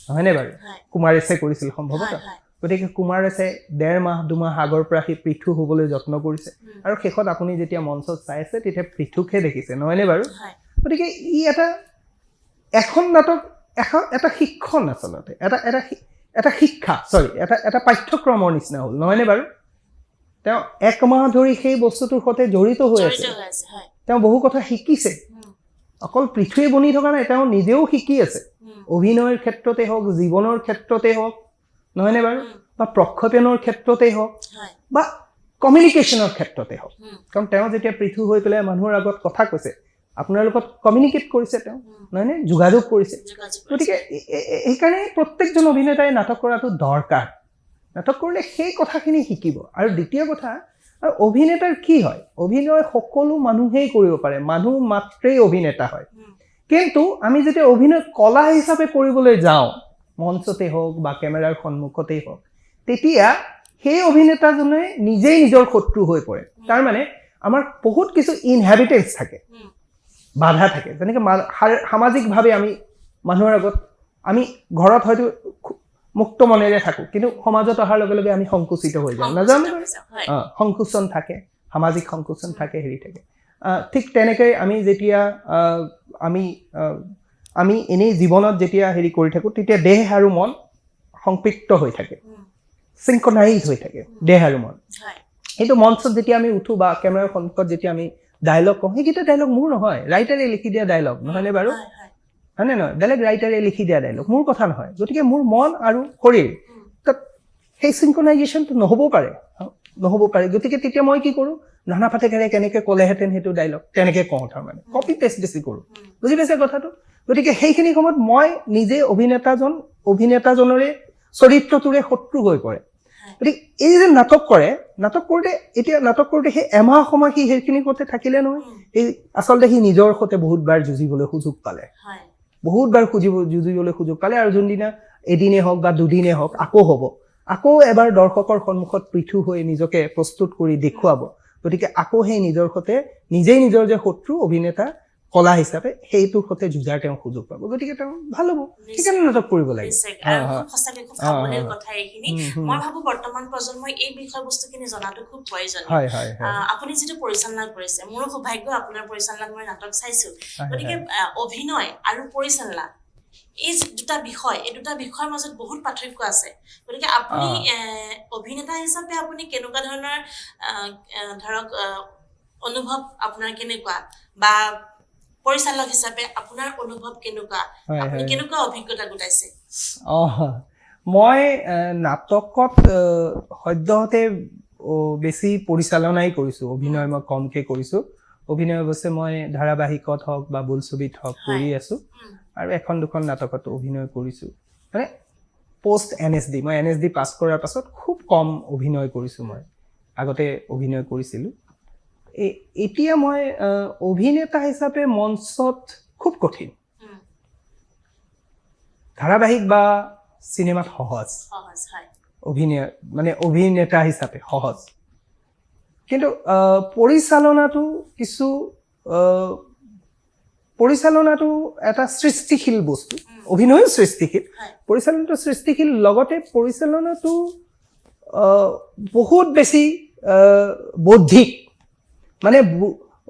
নহয়নে বাৰু কুমাৰেশে কৰিছিল সম্ভৱতঃ গতিকে কুমাৰেশে 1.5 মাহ 2 মাহ আগৰ পৰা সি পৃথু হ'বলৈ যত্ন কৰিছে আৰু শেষত আপুনি যেতিয়া মঞ্চত চাইছে তেতিয়া পৃথুকহে দেখিছে নহয়নে বাৰু গতিকে ই এখন নাটক এটা শিক্ষণ আচলতে এটা শিক্ষা এটা পাঠ্যক্ৰমৰ নিচিনা হ'ল নহয়নে বাৰু তেওঁ 1 মাহ ধৰি সেই বস্তুটোৰ সৈতে জড়িত হৈ আছে তেওঁ বহু কথা শিকিছে অকল পৃথুৱে বনি থকা নাই তেওঁ নিজেও শিকি আছে অভিনয়ৰ ক্ষেত্ৰতে হওক জীৱনৰ ক্ষেত্ৰতে হওক নহয়নে বাৰু বা প্ৰক্ষেপণৰ ক্ষেত্ৰতে হওক বা কমিউনিকেশ্যনৰ ক্ষেত্ৰতে হওক কাৰণ তেওঁ যেতিয়া পৃথু হৈ পেলাই মানুহৰ আগত কথা কৈছে আপোনাৰ লগত কমিউনিকেট কৰিছে তেওঁ নহয়নে যোগাযোগ কৰিছে গতিকে এইকাৰণে প্ৰত্যেকজন অভিনেতাই নাটক কৰাটো দৰকাৰ নাটক কৰিলে সেই কথাখিনি শিকিব আৰু দ্বিতীয় কথা আৰু অভিনেতাৰ কি হয় অভিনয় সকলো মানুহেই কৰিব পাৰে মানুহ মাত্ৰেই অভিনেতা হয় কিন্তু আমি যেতিয়া অভিনয় কলা হিচাপে কৰিবলৈ যাওঁ মঞ্চতে হওক বা কেমেৰাৰ সন্মুখতেই হওক তেতিয়া সেই অভিনেতাজনে নিজেই নিজৰ শত্ৰু হৈ পৰে তাৰ মানে আমাৰ বহুত কিছু ইনহেবিটেন্স থাকে বাধা থাকে যেনেকৈ সামাজিকভাৱে আমি মানুহৰ আগত আমি ঘৰত হয়তো মুক্ত মনেৰে থাকোঁ কিন্তু সমাজত অহাৰ লগে লগে আমি সংকুচিত হৈ যাওঁ নাজানো সংকোচন থাকে সামাজিক সংকোচন থাকে হেৰি থাকে ঠিক তেনেকৈ আমি যেতিয়া আমি এনেই জীৱনত যেতিয়া হেৰি কৰি থাকোঁ তেতিয়া দেহ আৰু মন সংপৃক্ত হৈ থাকে চিংক্ৰনাইজ হৈ থাকে দেহ আৰু মন কিন্তু মঞ্চত যেতিয়া আমি উঠোঁ বা কেমেৰাৰ সন্মুখত যেতিয়া আমি ডায়লগ কওঁ সেইকেইটা ডায়লগ মোৰ নহয় ৰাইটাৰে লিখি দিয়া ডায়লগ নহয়নে বাৰু হয়নে নহয় বেলেগ ৰাইটাৰে লিখি দিয়া ডায়লগ মোৰ কথা নহয় গতিকে মোৰ মন আৰু শৰীৰ তাত সেই চিংক্ৰনাইজেশ্যনটো নহ'বও পাৰে নহ'ব পাৰে গতিকে তেতিয়া মই কি কৰোঁ নানা পাটেকাৰে কেনেকৈ ক'লেহেঁতেন সেইটো ডাইলগ তেনেকৈ কওঁ তাৰমানে কপি পেষ্ট বেছি কৰোঁ বুজি পাইছে কথাটো গতিকে সেইখিনি সময়ত মই নিজে অভিনেতাজনৰে চৰিত্ৰটোৰে শত্ৰু হৈ পৰে গতিকে এই যে নাটক কৰোঁতে সেই এমাহ সময় সি সেইখিনি সৈতে থাকিলে নহয় এই আচলতে সি নিজৰ সৈতে বহুতবাৰ যুঁজিবলৈ সুযোগ পালে বহুতবাৰ যুঁজিবলৈ সুযোগ পালে আৰু যোনদিনা এদিনে হওক বা দুদিনে হওক আকৌ এবাৰ দৰ্শকৰ সন্মুখত পৃথু হৈ নিজকে প্ৰস্তুত কৰি দেখুৱাব গতিকে আকৌ সেই নিজৰ সৈতে নিজেই নিজৰ যে শত্ৰু অভিনেতা কলা হিচাপে সেইটোৰ সৈতে যুঁজাৰ তেওঁ সুযোগ পাব গতিকে তেওঁ ভাল হ'ব সেইকাৰণে নাটক কৰিব লাগে মই ভাবো বৰ্তমান প্ৰজন্মই এই বিষয়বস্তুখিনি জনাটো খুব প্ৰয়োজনীয় আপুনি যিটো পৰিচালনা কৰিছে মোৰো সৌভাগ্য আপোনাৰ পৰিচালনাত মই নাটক চাইছো গতিকে অভিনয় আৰু পৰিচালনা এই দুটা বিষয়ৰ মাজত বহুত পাৰ্থক্য আছে গতিকে আপুনি অভিনেতা হিচাপে আপুনি কেনেকুৱা ধৰণৰ ধৰক অনুভৱ আপোনাৰ কেনেকুৱা বা পৰিচালক হিচাপে আপোনাৰ অনুভৱ কেনেকুৱা আপুনি কেনেকুৱা অভিজ্ঞতা গোটাইছে মই নাটকত সদ্যহতে বেছি পৰিচালনাই কৰিছোঁ অভিনয় মই কমকৈ কৰিছোঁ অভিনয় অৱশ্যে মই ধাৰাবাহিকত হওক বা বোলছবিত হওক কৰি আছোঁ আৰু এখন দুখন নাটকতো অভিনয় কৰিছোঁ মানে পোষ্ট NSD মই NSD পাছ কৰাৰ পাছত খুব কম অভিনয় কৰিছোঁ মই আগতে অভিনয় কৰিছিলোঁ এতিয়া মই অভিনেতা হিচাপে মঞ্চত খুব কঠিন ধাৰাবাহিক বা চিনেমাত সহজ অভিনেতা হিচাপে সহজ কিন্তু পৰিচালনাটো এটা সৃষ্টিশীল বস্তু অভিনয়ো সৃষ্টিশীল পৰিচালনাটো সৃষ্টিশীল লগতে পৰিচালনাটো বহুত বেছি বৌদ্ধিক মানে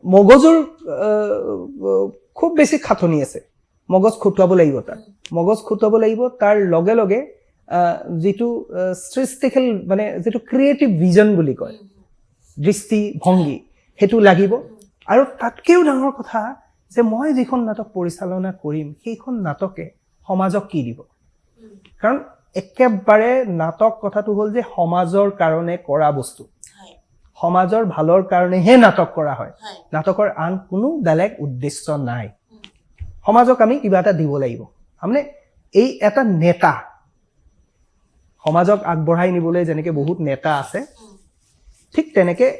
মগজুৰ খুব বেছি খাটনি আছে মগজ খুটুৱাব লাগিব তাৰ লগে লগে যিটো সৃষ্টিশীল মানে যিটো ক্ৰিয়েটিভ ভিজন বুলি কয় দৃষ্টিভংগী সেইটো লাগিব আৰু তাতকৈও ডাঙৰ কথা যে মই যিখন নাটক পৰিচালনা কৰিম সেইখন নাটকে সমাজক কি দিব কাৰণ একেবাৰে নাটক কথাটো হ'ল যে সমাজৰ কাৰণে কৰা বস্তু সমাজৰ ভালৰ কাৰণেহে নাটক কৰা হয় নাটকৰ আন কোনো বেলেগ উদ্দেশ্য নাই সমাজক আমি কিবা এটা দিব লাগিব মানে এই এটা নেতা সমাজক আগবঢ়াই নিবলৈ যেনেকৈ বহুত নেতা আছে ঠিক তেনেকৈ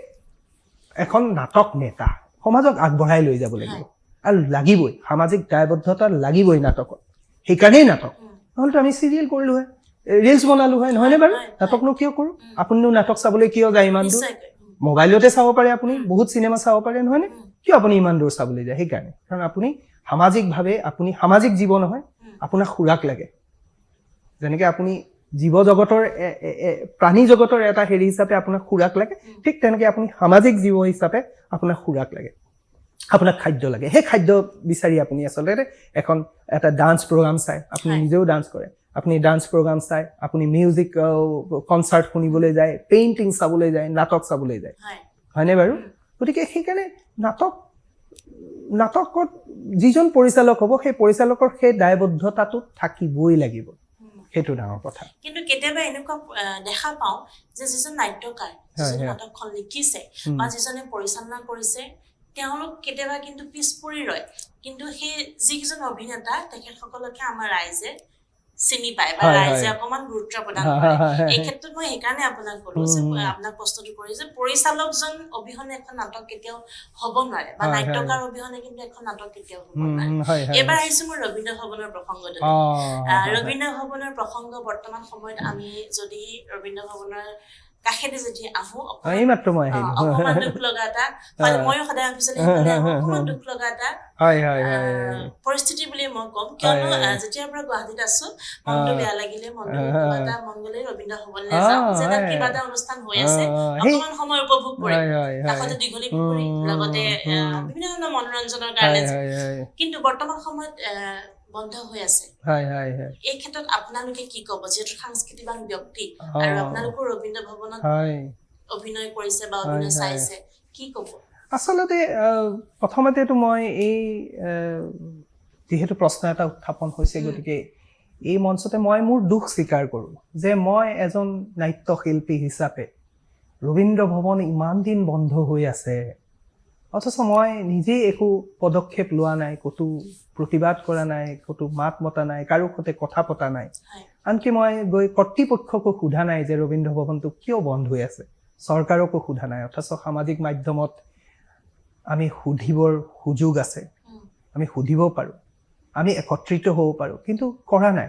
এখন নাটক নেতা সমাজক আগবঢ়াই লৈ যাব লাগিব আৰু লাগিবই সামাজিক দায়বদ্ধতা লাগিবই নাটকত সেইকাৰণেই নাটক নহ'লেতো আমি চিৰিয়েল কৰিলোঁ হয় ৰিলছ বনালোঁ হয় নহয়নে বাৰু নাটকনো কিয় কৰোঁ আপুনিনো নাটক চাবলৈ কিয় যায় ইমান দূৰ মোবাইলতে চাব পাৰে আপুনি বহুত চিনেমা চাব পাৰে নহয়নে কিয় আপুনি ইমান দূৰ চাবলৈ যায় সেইকাৰণে কাৰণ আপুনি সামাজিকভাৱে আপুনি সামাজিক জীৱ নহয় আপোনাক খুৰাক লাগে যেনেকৈ আপুনি জীৱ জগতৰ প্ৰাণী জগতৰ এটা হেৰি হিচাপে আপোনাক খুৰাক লাগে ঠিক তেনেকৈ আপুনি সামাজিক জীৱ হিচাপে আপোনাক খুৰাক লাগে আপোনাক খাদ্য লাগে সেই খাদ্য বিচাৰি আপুনি আচলতে এখন এটা ডান্স প্ৰগ্ৰাম চাই আপুনি নিজেও ডান্স কৰে আপুনি ডান্স প্ৰগ্ৰাম চাই আপুনি মিউজিক কনচাৰ্ট শুনিবলৈ যায় পেইণ্টিং চাবলৈ যায় নাটক চাবলৈ যায় হয়নে বাৰু গতিকে সেইকাৰণে নাটকত যিজন পৰিচালক হ'ব সেই পৰিচালকৰ সেই দায়বদ্ধতাটো থাকিবই লাগিব সেইটো ডাঙৰ কথা কিন্তু কেতিয়াবা এনেকুৱা দেখা পাওঁ যে যিজন নাট্যকাৰ যিজন নাটকখন লিখিছে বা যিজনে পৰিচালনা কৰিছে তেওঁলোক কেতিয়াবা কিন্তু পিছ পৰি ৰয় কিন্তু সেই যিকেইজন অভিনেতা তেখেতসকলকে আমাৰ ৰাইজে চিনি পায় বা ৰাইজে অকমান গুৰুত্ব প্ৰদান কৰে এই ক্ষেত্ৰত মই সেইকাৰণে আপোনাক ক'লো যে আপোনাক প্ৰশ্নটো কৰি যে পৰিচালকজন অবিহনে এখন নাটক কেতিয়াও হ'ব নোৱাৰে বা নাট্যকাৰ অবিহনে কিন্তু এখন নাটক কেতিয়াও হ'ব নোৱাৰে এবাৰ আহিছো মোৰ ৰবীন্দ্ৰ ভৱনৰ প্ৰসংগটো ৰবীন্দ্ৰ ভৱনৰ প্ৰসংগ বৰ্তমান সময়ত আমি যদি ৰবীন্দ্ৰ ভৱনৰ কাষেদি যদি আহো অকমান দুখ লগা এটা ময়ো সদায় অফিচলৈ অকমান দুখ লগা এটা পৰিস্থিতি বুলি মই ক'ম কিয়নো যেতিয়াৰ পৰা গুৱাহাটীত আছো মনটো বেয়া লাগিলে মনটো কিবা এটা মন গ'লে ৰবীন্দ্ৰ ভৱনলৈ যাওঁ যে তাত কিবা এটা অনুষ্ঠান হৈ আছে অকমান সময় উপভোগ কৰিম কাষতে দীঘলী পুখুৰী লগতে বিভিন্ন ধৰণৰ মনোৰঞ্জনৰ কাৰণে কিন্তু বৰ্তমান সময়ত বন্ধ হৈ আছে এই ক্ষেত্ৰত আপোনালোকে কি ক'ব যিহেতু সাংস্কৃতিবান ব্যক্তি আৰু আপোনালোকো ৰবীন্দ্ৰ ভৱনত অভিনয় কৰিছে বা অভিনয় চাইছে কি ক'ব আচলতে প্ৰথমতেতো মই এই যিহেতু প্ৰশ্ন এটা উত্থাপন হৈছে গতিকে এই মঞ্চতে মই মোৰ দুখ স্বীকাৰ কৰোঁ যে মই এজন নাট্যশিল্পী হিচাপে ৰবীন্দ্ৰ ভৱন ইমান দিন বন্ধ হৈ আছে, অথচ মই নিজেই একো পদক্ষেপ লোৱা নাই, ক'তো প্ৰতিবাদ কৰা নাই, ক'তো মাত মতা নাই, কাৰো সৈতে কথা পতা নাই। আনকি মই গৈ কৰ্তৃপক্ষকো সোধা নাই যে ৰবীন্দ্ৰ ভৱনটো কিয় বন্ধ হৈ আছে, চৰকাৰকো সোধা নাই। অথচ সামাজিক মাধ্যমত আমি সুধিবৰ সুযোগ আছে, আমি সুধিব পাৰোঁ, আমি একত্ৰিত হ'ব পাৰোঁ, কিন্তু কৰা নাই।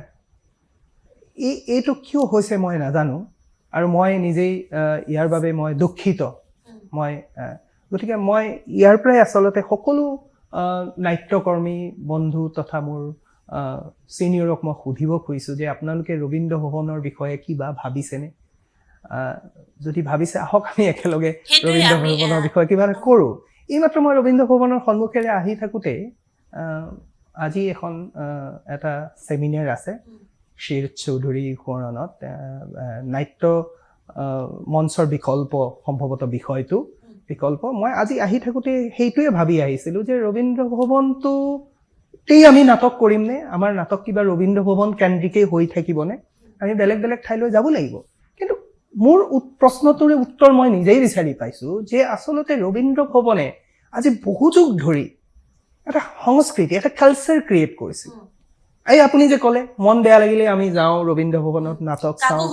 এইটো কিয় হৈছে মই নাজানো, আৰু মই নিজেই ইয়াৰ বাবে মই দুখিত। গতিকে মই ইয়াৰ পৰাই আচলতে সকলো নাট্যকৰ্মী বন্ধু তথা মোৰ ছিনিয়ৰক মই সুধিব খুজিছোঁ যে আপোনালোকে ৰবীন্দ্ৰ ভৱনৰ বিষয়ে কিবা ভাবিছেনে? যদি ভাবিছে আহক আমি একেলগে ৰবীন্দ্ৰ ভৱনৰ বিষয়ে কিবা এটা কৰোঁ। এইমাত্ৰ মই ৰবীন্দ্ৰ ভৱনৰ সন্মুখেৰে আহি থাকোঁতে আজি এটা ছেমিনাৰ আছে শ্ৰী চৌধুৰী সোঁৱৰণত, নাট্য মঞ্চৰ বিকল্প, সম্ভৱতঃ বিষয়টো বিকল্প। মই আজি আহি থাকোঁতে সেইটোৱে ভাবি আহিছিলোঁ যে ৰবীন্দ্ৰ ভৱনটোতেই আমি নাটক কৰিমনে? আমাৰ নাটক কিবা ৰবীন্দ্ৰ ভৱন কেন্দ্ৰিকেই হৈ থাকিবনে? আমি বেলেগ বেলেগ ঠাইলৈ যাব লাগিব। কিন্তু মোৰ প্ৰশ্নটোৰে উত্তৰ মই নিজেই বিচাৰি পাইছোঁ যে আচলতে ৰবীন্দ্ৰ ভৱনে আজি বহু যুগ ধৰি এটা সংস্কৃতি, এটা কালচাৰ ক্ৰিয়েট কৰিছিল। এই আপুনি যে ক'লে মন বেয়া লাগিলে আমি যাওঁ ৰবীন্দ্ৰ ভৱনত নাটক চাওঁ,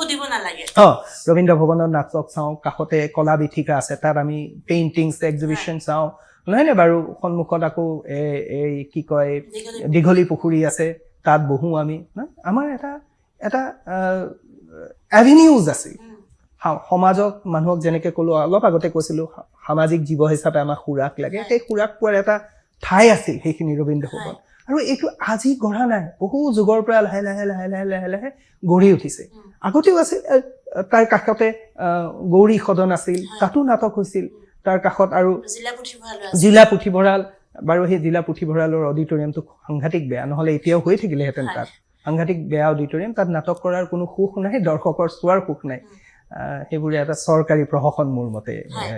ৰবীন্দ্ৰ ভৱনত নাটক চাওঁ, কাষতে কলা বীথিকা আছে, তাত আমি পেইণ্টিংছ এক্সিবিশ্যন চাওঁ, নহয়নে বাৰু? সন্মুখত আকৌ এই কি কয় দীঘলী পুখুৰী আছে, তাত বহোঁ আমি। আমাৰ এটা এভিনিউজ আছিল সমাজক, মানুহক যেনেকৈ ক'লোঁ অলপ আগতে কৈছিলোঁ সামাজিক জীৱ হিচাপে আমাক সুৰাক লাগে, সেই সুৰাক পোৱাৰ এটা ঠাই আছিল সেইখিনি ৰবীন্দ্ৰ ভৱন। আৰু এইটো আজি গঢ়া নাই, বহু যুগৰ পৰা লাহে লাহে লাহে লাহে লাহে লাহে গঢ়ি উঠিছে। আগতেও আছিল, তাৰ কাষতে গৌৰী সদন আছিল, তাতো নাটক হৈছিল। তাৰ কাষত আৰু জিলা পুথিভঁৰাল, বাৰু সেই জিলা পুথিভঁৰালৰ অডিটৰিয়ামটো সাংঘাতিক বেয়া, নহ'লে এতিয়াও হৈ থাকিলেহেঁতেন। তাত সাংঘাতিক বেয়া অডিটৰিয়াম, তাত নাটক কৰাৰ কোনো সুখ নাই, দৰ্শকৰ চোৱাৰ সুখ নাই। সেইবোৰে এটা চৰকাৰী প্ৰশাসন মোৰ মতে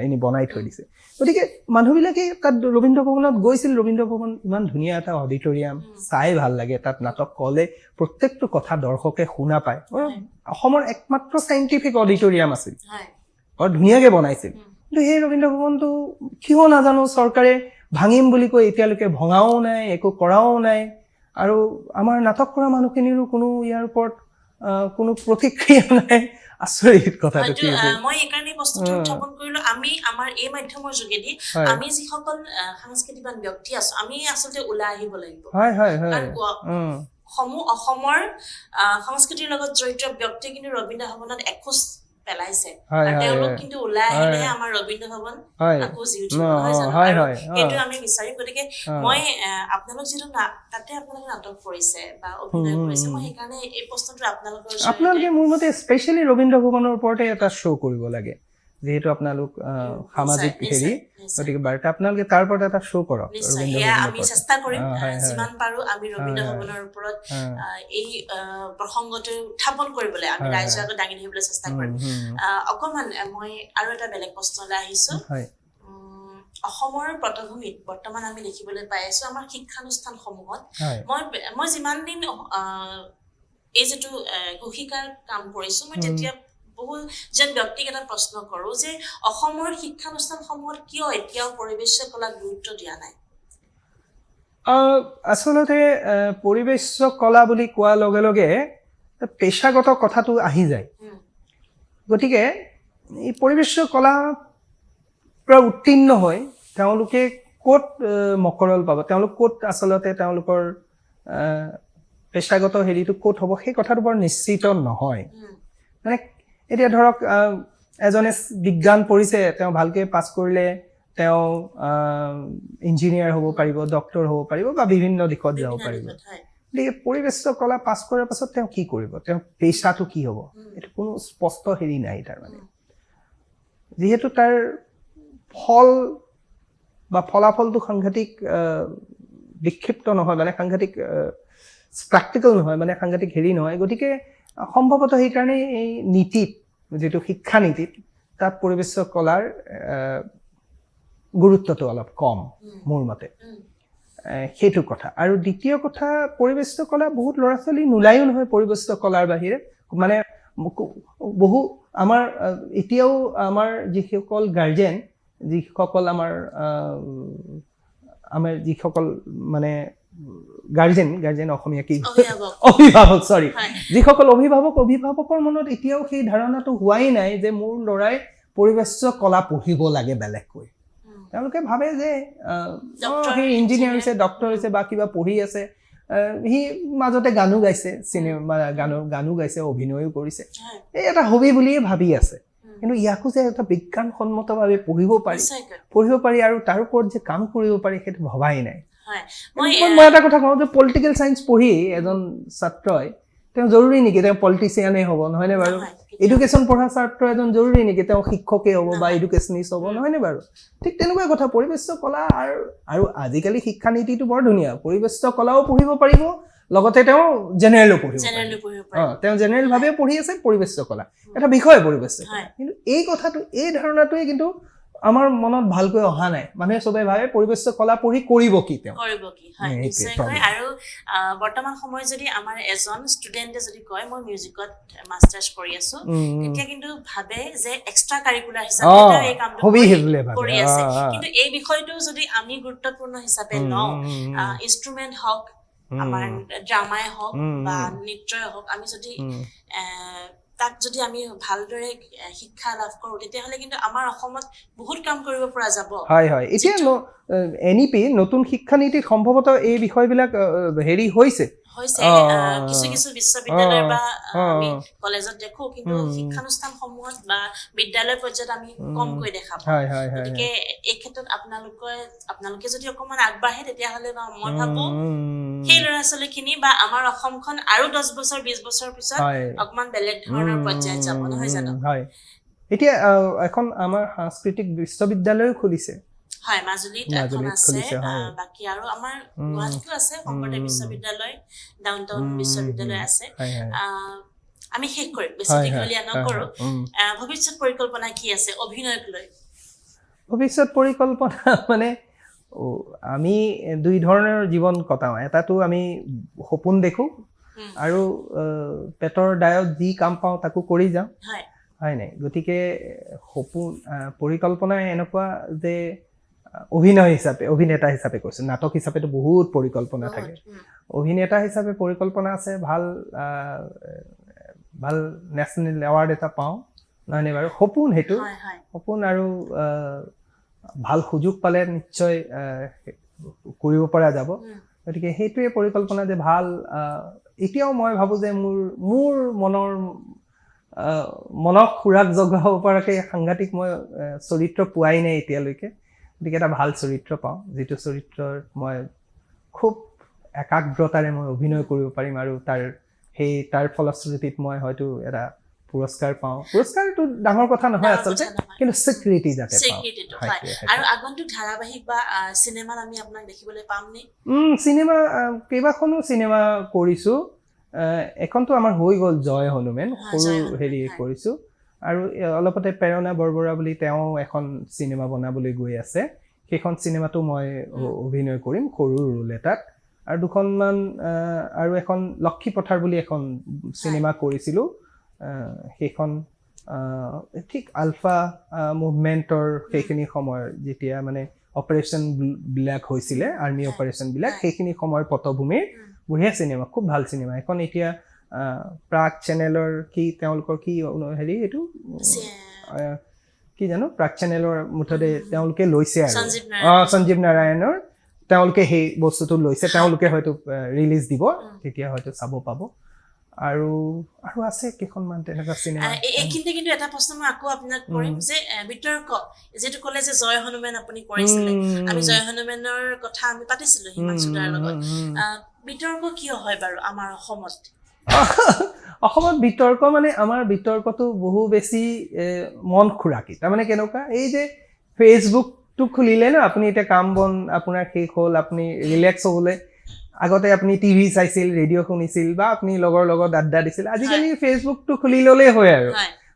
এনে বনাই থৈ দিছে। গতিকে মানুহবিলাকে তাত ৰবীন্দ্ৰ ভৱনত গৈছিল। ৰবীন্দ্ৰ ভৱন ইমান ধুনীয়া এটা অডিটৰিয়াম, চাই ভাল লাগে। তাত নাটক ক'লে প্ৰত্যেকটো কথা দৰ্শকে শুনা পায়। অসমৰ একমাত্ৰ চাইণ্টিফিক অডিটৰিয়াম আছিল, বৰ ধুনীয়াকৈ বনাইছিল। কিন্তু সেই ৰবীন্দ্ৰ ভৱনটো কিয় নাজানো চৰকাৰে ভাঙিম বুলি কৈ এতিয়ালৈকে ভঙাও নাই, একো কৰাও নাই। আৰু আমাৰ নাটক কৰা মানুহখিনিৰো কোনো ইয়াৰ ওপৰত কোনো প্ৰতিক্ৰিয়া নাই। আচৰিত কথাটো কি হৈছে। মই এইকাৰণে বস্তুটো উত্থাপন কৰিলো, আমি আমাৰ এই মাধ্যমৰ যোগেদি আমি যিসকল সাংস্কৃতিবান ব্যক্তি আছো, আমি আচলতে ওলাই আহিব লাগিব। অসমৰ সংস্কৃতিৰ লগত জড়িত ব্যক্তি কিন্তু ৰবীন্দ্ৰ ভৱনত এখোজ পেলাইছে, তেওঁলোক কিন্তু ওলাই আহিলেহে আমাৰ ৰবীন্দ্ৰ ভৱন আকৌ জি উঠিব, নহয় জানো? সেইটো আমি বিচাৰিম। গতিকে মই আপোনালোক যিটো তাতে আপোনালোকে নাটক কৰিছে বা অভিনয় কৰিছে, মই সেইকাৰণে এই প্ৰশ্নটো আপোনালোকে মোৰ মতে স্পেচিয়েলি ৰবীন্দ্ৰ ভৱনৰ ওপৰতে এটা শ্ব' কৰিব লাগে, যিহেতু আপোনালোক সামাজিক হেৰি, গতিকে বাৰ্তা আপোনালোকে তাৰ ওপৰত এটা শ্ব' কৰক। আমি চেষ্টা কৰিম যিমান পাৰো আমি ৰবীন্দ্ৰ ভৱনৰ ওপৰত এই প্ৰসংগটো উত্থাপন কৰিবলৈ, আমি ৰাইজৰ আগত দাঙি ধৰিবলৈ চেষ্টা কৰিম। অকণমান মই আৰু এটা বেলেগ প্ৰশ্নলৈ আহিছো। অসমৰ পটভূমিত বৰ্তমান আমি দেখিবলৈ পাই আছো আমাৰ শিক্ষানুষ্ঠানসমূহত, মই যিমান দিন এই যিটো ঘোষিকাৰ কাম কৰিছো, মই তেতিয়া বহুজন ব্যক্তিক এটা প্ৰশ্ন কৰো যে অসমৰ শিক্ষানুষ্ঠানসমূহত কিয় এতিয়াও পৰিৱেশ কলাক গুৰুত্ব দিয়া নাই? আচলতে পৰিৱেশ কলা বুলি কোৱাৰ লগে লগে পেছাগত কথাটো আহি যায়। গতিকে এই পৰিৱেশ কলা পৰা উত্তীৰ্ণ হৈ তেওঁলোকে ক'ত মকৰল পাব, তেওঁলোক ক'ত আচলতে তেওঁলোকৰ পেছাগত হেৰিটো ক'ত হ'ব, সেই কথাটো বৰ নিশ্চিত নহয়। মানে এতিয়া ধৰক এজনে বিজ্ঞান পঢ়িছে, তেওঁ ভালকৈ পাছ কৰিলে তেওঁ ইঞ্জিনিয়াৰ হ'ব পাৰিব, ডক্টৰ হ'ব পাৰিব বা বিভিন্ন দিশত যাব পাৰিব। গতিকে পৰিৱেশ কলা পাছ কৰাৰ পাছত তেওঁ কি কৰিব, তেওঁৰ পেছাটো কি হ'ব, এইটো কোনো স্পষ্ট হেৰি নাই তাৰমানে। যিহেতু তাৰ ফল বা ফলাফলটো সাংঘাতিক বিক্ষিপ্ত নহয়, মানে সাংঘাতিক প্ৰেক্টিকেল নহয়, মানে সাংঘাতিক হেৰি নহয়। গতিকে সম্ভৱতঃ সেইকাৰণে এই নীতিত, যিটো শিক্ষা নীতিত, তাত পৰিৱেশ কলাৰ গুৰুত্বটো অলপ কম মোৰ মতে। সেইটো কথা। আৰু দ্বিতীয় কথা, পৰিৱেশ কলা বহুত ল'ৰা ছোৱালী নোলায়ো নহয় পৰিৱেশ কলাৰ বাহিৰে। মানে বহু আমাৰ এতিয়াও আমাৰ যিসকল গাৰ্জেন, যিসকল আমাৰ যিসকল মানে গাৰ্জেন অসমীয়া কি অভিভাৱক সৰি যিসকল অভিভাৱকৰ মনত এতিয়াও সেই ধাৰণাটো হোৱাই নাই যে মোৰ ল'ৰাই পৰিৱেশ কলা পঢ়িব লাগে বেলেগকৈ। তেওঁলোকে ভাবে যে সি ইঞ্জিনিয়াৰ হৈছে, ডক্টৰ হৈছে বা কিবা পঢ়ি আছে, সি মাজতে গানো গাইছে, চিনেমা গানো গাইছে, অভিনয়ো কৰিছে, এই এটা হবি বুলিয়ে ভাবি আছে। কিন্তু ইয়াকো যে এটা বিজ্ঞানসন্মতভাৱে পঢ়িব পাৰি আৰু তাৰ ওপৰত যে কাম কৰিব পাৰি সেইটো ভবাই নাই। মই এটা কথা কওঁ যে পলিটিকেল চায়েন্স পঢ়ি এজন ছাত্ৰই তেওঁ জৰুৰী নেকি তেওঁ পলিটিচিয়ানেই হ'ব, নহয়নে বাৰু? এডুকেশ্যন পঢ়া ছাত্ৰ এজন জৰুৰী নেকি তেওঁ শিক্ষকেই হ'ব বা এডুকেশ্যনিষ্ট হ'ব, নহয়নে বাৰু? ঠিক তেনেকুৱা কথা পৰিৱেশ কলা আৰু আজিকালি শিক্ষানীতিটো বৰ ধুনীয়া, পৰিৱেশ কলাও পঢ়িব পাৰিব, লগতে তেওঁ জেনেৰেলো পঢ়িব পাৰিব। তেওঁ জেনেৰেলভাৱে পঢ়ি আছে পৰিৱেশ কলা, এটা বিষয় পৰিৱেশ কলা। কিন্তু এই কথাটো, এই ধাৰণাটোৱে কিন্তু আমাৰ মনত ভালকৈ অহা নাই। মানুহে চবেই ভাবে পৰিৱেশ কলা পঢ়ি কৰিব কি তেওঁ। আৰু বৰ্তমান সময়ত যদি আমাৰ এজন ষ্টুডেণ্টে যদি কয় মই মিউজিকত মাষ্টাৰ্ছ কৰি আছো, তেতিয়া কিন্তু ভাবে যে এক্সট্ৰা কাৰিকুলাৰ হিচাপে তেওঁ এই কামটো কৰি আছে। কিন্তু এই বিষয়টো যদি আমি গুৰুত্বপূৰ্ণ হিচাপে লওঁ, ইনষ্ট্ৰুমেণ্ট হওক, আমাৰ ড্ৰামাই হওক বা নৃত্যই হওক, আমি যদি তাক যদি আমি ভালদৰে শিক্ষা লাভ কৰোঁ, তেতিয়াহ'লে কিন্তু আমাৰ অসমত বহুত কাম কৰিব পৰা যাব। হয়। এতিয়া NEP নতুন শিক্ষানীতিত সম্ভৱতঃ এই বিষয়বিলাক হেৰি হৈছে কিছু বিশ্ববিদ্যালয় বা আমি কলেজত দেখো, কিন্তু শিক্ষানুষ্ঠানসমূহত বা বিদ্যালয় পৰ্যায়ত আমি কমকৈ দেখা পাওঁ। গতিকে এই ক্ষেত্ৰত আপোনালোকে যদি অকমান আগবাঢ়ে, তেতিয়াহ'লে মই ভাবো সেই ল'ৰা ছোৱালীখিনি বা আমাৰ অসমখন আৰু 10 বছৰ 20 বছৰ পিছত অকমান বেলেগ ধৰণৰ পৰ্যায়ত যাব, নহয় জানো? হয়। এতিয়া এখন আমাৰ সাংস্কৃতিক বিশ্ববিদ্যালয়ো খুলিছে। হয়, মাজুলীত এখন আছে, বাকী আৰু আমাৰ গুৱাহাটীতো আছে, শংকৰদেৱ বিশ্ববিদ্যালয়, ডাউনটাউন বিশ্ববিদ্যালয় আছে। আমি শেষ কৰিম, বেছি দীঘলীয়া নকৰো। ভৱিষ্যত পৰিকল্পনা কি আছে অভিনয়ক লৈ? ভৱিষ্যত পৰিকল্পনা মানে আমি দুই ধৰণৰ জীৱন কটাওঁ। এটাতো আমি সপোন দেখো আৰু পেটৰ দায়ত যি কাম পাওঁ তাকো কৰি যাওঁ, হয় নাই? গতিকে সপোন পৰিকল্পনা এনেকুৱা যে অভিনেতা হিচাপে কৈছো, নাটক হিচাপেতো বহুত পৰিকল্পনা থাকে। অভিনেতা হিচাপে পৰিকল্পনা আছে ভাল নেশ্যনেল এৱাৰ্ড এটা পাওঁ, নহয়নে বাৰু? সপোন সেইটো সপোন, আৰু ভাল সুযোগ পালে নিশ্চয় কৰিব পৰা যাব। গতিকে সেইটোৱে পৰিকল্পনা যে ভাল, এতিয়াও মই ভাবোঁ যে মোৰ মনক খুৰাক জগাব পৰাকৈ সাংঘাতিক মই চৰিত্ৰ পোৱাই নাই এতিয়ালৈকে। গতিকে এটা ভাল চৰিত্ৰ পাওঁ, যিটো চৰিত্ৰৰ মই খুব একাগ্ৰতাৰে মই অভিনয় কৰিব পাৰিম আৰু তাৰ ফলশ্ৰুতিত মই হয়তো এটা পুৰস্কাৰ পাওঁ। পুৰস্কাৰটো ডাঙৰ কথা নহয় আচলতে, কিন্তু স্বীকৃতি যাতে পাওঁ। আৰু আগন্তুক ধাৰাবাহিক বা চিনেমাত আমি আপোনাক দেখিবলৈ পামনে? চিনেমা কেইবাখনো চিনেমা কৰিছোঁ। এখনতো আমাৰ হৈ গ'ল জয় হনুমেন, সৰু হেৰি কৰিছোঁ। আৰু অলপতে প্ৰেৰণা বৰবৰা বুলি তেওঁ এখন চিনেমা বনাবলৈ গৈ আছে, সেইখন চিনেমাটো মই অভিনয় কৰিম সৰু ৰোল এটাত। আৰু দুখনমান আৰু এখন লক্ষী পথাৰ বুলি এখন চিনেমা কৰিছিলোঁ, সেইখন ঠিক আলফা মুভমেণ্টৰ সেইখিনি সময়ৰ যেতিয়া মানে অপাৰেশ্যনবিলাক হৈছিলে, আৰ্মি অপাৰেশ্যনবিলাক, সেইখিনি সময়ৰ পটভূমিৰ বঢ়িয়া চিনেমা, খুব ভাল চিনেমা এখন। এতিয়া প্ৰাগ চেনেলৰ তেওঁলোকৰ হেৰি এইটো কি জানো, প্ৰাগ চেনেলৰ মুঠতে তেওঁলোকে লৈছে আৰু সঞ্জীৱ নাৰায়ণৰ, তেওঁলোকে সেই বস্তুটো লৈছে, তেওঁলোকে হয়তো ৰিলিজ দিব, তেতিয়া হয়তো চাব পাব। আৰু আছে কেইখনমান তেনেকুৱা চিনেমা। এইখিনিতে কিন্তু এটা প্ৰশ্ন মই আকৌ আপোনাক কৰিম যে বিতৰ্ক যিটো ক'লে যে জয় হনুমেন আপুনি কৰিছিলে, আমি জয় হনুমেনৰ কথা আমি পাতিছিলো হিমাংশু দাৰ লগত। বিতৰ্ক কিয় হয় বাৰু আমাৰ অসমত? অসমত বিতৰ্ক মানে আমাৰ বিতৰ্কটো বহু বেছি মন খুৰাকি। তাৰমানে কেনেকুৱা, এই যে ফেচবুকটো খুলিলে ন, আপুনি এতিয়া কাম বন আপোনাৰ শেষ হ'ল, আপুনি ৰিলেক্স হ'বলৈ আগতে আপুনি টিভি চাইছিল, ৰেডিঅ' শুনিছিল বা আপুনি লগৰ লগত আড্ডা দিছিল। আজিকালি ফেচবুকটো খুলি ল'লেই হয় আৰু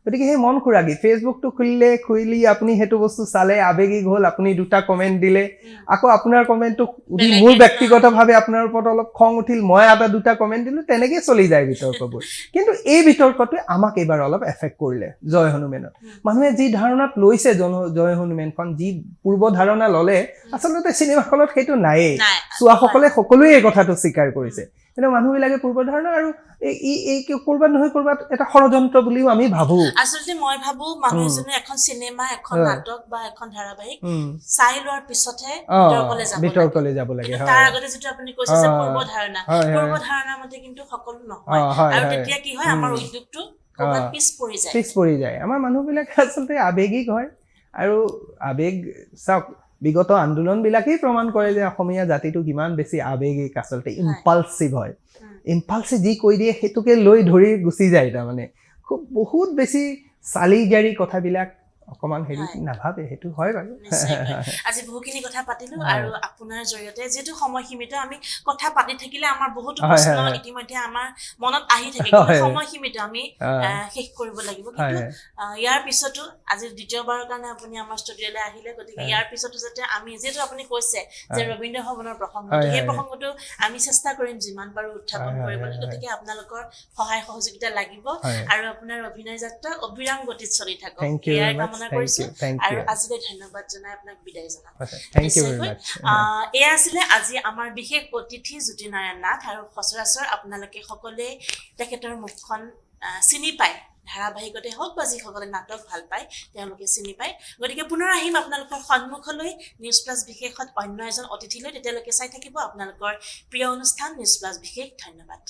গতিকে সেই মন খুৰাগি ফেচবুকটো খুলি আপুনি সেইটো বস্তু চালে আৱেগিক হ'ল আপুনি 2টা কমেণ্ট দিলে আকৌ আপোনাৰ কমেণ্টটো উঠি মোৰ ব্যক্তিগতভাৱে আপোনাৰ ওপৰত অলপ খং উঠিল মই 2টা কমেণ্ট দিলোঁ তেনেকৈ চলি যায় বিতৰ্কবোৰ কিন্তু এই বিতৰ্কটোৱে আমাক এইবাৰ অলপ এফেক্ট কৰিলে জয় হনুমেনত মানুহে যি ধাৰণাত লৈছে জয় হনুমেনখন যি পূৰ্ব ধাৰণা ল'লে আচলতে চিনেমাখনত সেইটো নায়েই চোৱাসকলে সকলোৱে এই কথাটো স্বীকাৰ কৰিছে কিন্তু মানুহবিলাকে পূৰ্ব ধাৰণা আৰু এই কৰবাত নহয় কৰবাত এটা ষড়যন্ত্ৰ বুলিও আমি ভাবো আচলতে মই ভাবো মানুহজনে এখন চিনেমা এখন নাটক বা এখন ধাৰাবাহিক চাই লোৱাৰ পিছতহে বিতৰ্কলৈ যাব লাগে তাৰ আগতে যেটো আপুনি কৈছে যে পূৰ্ব ধাৰণা মতে কিন্তু সকলো নহয় আৰু তেতিয়া কি হয় আমাৰ উদ্যোগটো ক'ৰবাত পিছ পৰি যায় আমাৰ মানুহবিলাক আচলতে আৱেগিক হয় আৰু আৱেগ চাওক বিগত আন্দোলনবিলাকেই প্ৰমাণ কৰে যে অসমীয়া জাতিটো কিমান বেছি আৱেগিক আচলতে ইম্পালচিভ হয় ইম্পালচিভ যি কৈ দিয়ে সেইটোকে লৈ ধৰি গুচি যায় তাৰমানে খুব বহুত বেছি চালি জাৰি কথাবিলাক অকমান হেৰি নাভাবে সেইটো হয় বাৰু আজি বহুখিনি কথা পাতিলো আৰু আপোনাৰ জৰিয়তে যেটো সময় সীমিত আমি কথা পাতি থাকিলে আমাৰ বহুত প্ৰশ্ন ইতিমধ্যে আমাৰ মনত আহি থাকে কিন্তু সময় সীমিত আমি শেষ কৰিব লাগিব কিন্তু ইয়াৰ পিছতো আজি দ্বিতীয়বাৰৰ কাৰণে আপুনি আমাৰ ষ্টুডিঅলৈ আহিলে গতিকে ইয়াৰ পিছতো যাতে আমি যেটো আপুনি কৈছে যে ৰবীন্দ্ৰ ভৱনৰ প্ৰসংগটো এই প্ৰসংগটো আমি চেষ্টা কৰিম যিমান পাৰো উত্থাপন কৰিবলৈ গতিকে আপোনালোকৰ সহায় সহযোগিতা লাগিব আৰু আপোনাৰ অভিনয় যাত্ৰা অবিৰাম গতিত চলি থাকক আৰু আজিলৈ ধন্যবাদ জনাই আপোনাক বিদায় জনাম এয়া আছিলে আজি আমাৰ বিশেষ অতিথি জ্যোতিনাৰায়ণ নাথ আৰু সচৰাচৰ আপোনালোকে সকলোৱে তেখেতৰ মুখখন চিনি পায় ধাৰাবাহিকতে হওক বা যিসকলে নাটক ভাল পায় তেওঁলোকে চিনি পায় গতিকে পুনৰ আহিম আপোনালোকৰ সন্মুখলৈ নিউজ প্লাছ বিশেষত অন্য এজন অতিথিলৈ তেতিয়ালৈকে চাই থাকিব আপোনালোকৰ প্ৰিয় অনুষ্ঠান নিউজ প্লাছ বিশেষ ধন্যবাদ